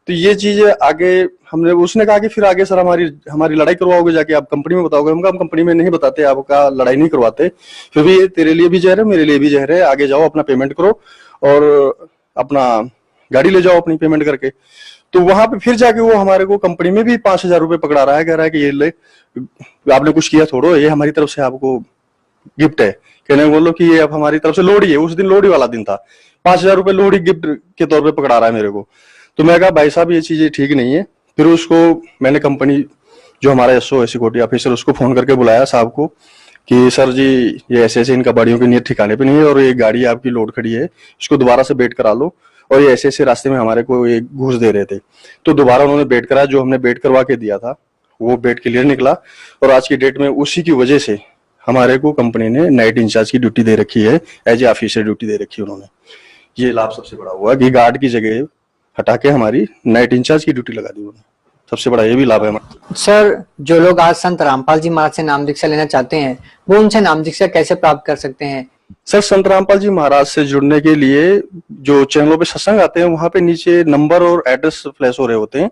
Speaker 5: तो ये चीज आगे हमने, उसने कहा कि फिर आगे सर हमारी लड़ाई करवाओगे जाके, आप कंपनी में बताओगे। हम कंपनी में नहीं बताते, आपका लड़ाई नहीं करवाते। फिर भी ये तेरे लिए भी जहर है, मेरे लिए भी जहर है। आगे जाओ, अपना पेमेंट करो और अपना गाड़ी ले जाओ अपनी पेमेंट करके। तो वहां पे फिर जाके वो हमारे को कंपनी में भी 5,000 रुपए पकड़ा रहा है, कह रहा है कि ये ले, आपने कुछ किया थोड़ो, ये हमारी तरफ से आपको गिफ्ट है। कहने बोलो कि ये अब हमारी तरफ से लोहड़ी है। उस दिन लोहड़ी वाला दिन था, 5,000 रुपए लोहड़ी गिफ्ट के तौर पे पकड़ा रहा है मेरे को। तो मैं कहा भाई साहब ये चीजें ठीक नहीं है। फिर उसको मैंने कंपनी, जो हमारा एसओ है सिक्योरिटी ऑफिसर, उसको फोन करके बुलाया साहब को कि सर जी ये ऐसे इन कबाड़ियों की नीयत ठिकाने पे नहीं है और ये गाड़ी आपकी लोड खड़ी है, इसको दोबारा से बेट करा लो। और ये ऐसे रास्ते में हमारे को ये घूस दे रहे थे। तो दोबारा उन्होंने बेट कराया, जो हमने बेट करवा के दिया था वो बेट क्लियर निकला। और आज की डेट में उसी की वजह से हमारे को कंपनी ने नाइट इंचार्ज की ड्यूटी दे रखी है, एज ए ऑफिसर ड्यूटी दे रखी है उन्होंने। ये लाभ सबसे बड़ा हुआ कि गार्ड की जगह हटा के हमारी नाइट इंचार्ज की ड्यूटी लगा दी उन्होंने। सबसे बड़ा ये भी लाभ है हमारा।
Speaker 4: सर जो लोग आज संत रामपाल जी महाराज से नाम दीक्षा लेना चाहते हैं, वो उनसे नाम दीक्षा कैसे प्राप्त कर सकते हैं?
Speaker 5: सर संत रामपाल जी महाराज से जुड़ने के लिए जो चैनलों पे सत्संग आते हैं, वहां पे नीचे नंबर और एड्रेस फ्लैश हो रहे होते हैं।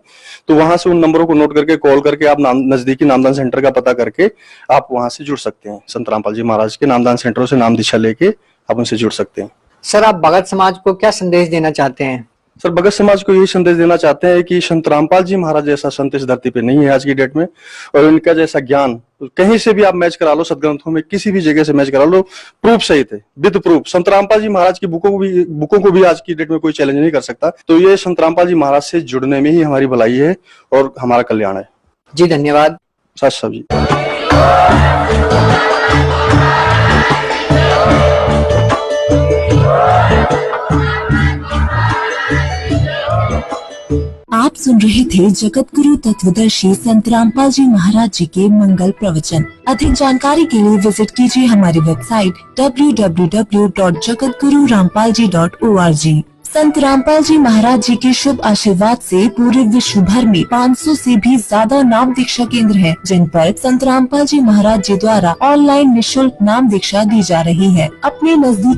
Speaker 5: तो वहां से उन नंबरों को नोट करके कॉल करके आप नजदीकी नामदान सेंटर का पता करके आप वहां से जुड़ सकते हैं। संत रामपाल जी महाराज के नामदान सेंटरों से नाम दीक्षा लेके आप उनसे जुड़ सकते हैं।
Speaker 4: सर आप भगत समाज को क्या संदेश देना चाहते हैं?
Speaker 5: सर भगत समाज को यही संदेश देना चाहते हैं कि संत रामपाल जी महाराज जैसा संत इस धरती पे नहीं है आज की डेट में। और इनका जैसा ज्ञान कहीं से भी आप मैच करा लो, सदग्रंथों में किसी भी जगह से मैच करा लो, प्रूफ सहित है, विद प्रूफ। संत रामपाल जी महाराज की बुकों को भी आज की डेट में कोई चैलेंज नहीं कर सकता। तो ये संत रामपाल जी महाराज से जुड़ने में ही हमारी भलाई है और हमारा कल्याण है।
Speaker 4: जी धन्यवाद।
Speaker 5: सच साहब जी।
Speaker 6: आप सुन रहे थे जगत गुरु तत्वदर्शी संत रामपाल जी महाराज जी के मंगल प्रवचन। अधिक जानकारी के लिए विजिट कीजिए हमारी वेबसाइट www.jagatgururampalji.org। संत रामपाल जी महाराज जी के शुभ आशीर्वाद से पूरे विश्व भर में 500 से भी ज्यादा नाम दीक्षा केंद्र हैं, जिन पर संत रामपाल जी महाराज जी द्वारा ऑनलाइन निःशुल्क नाम दीक्षा दी जा रही है। अपने नजदीक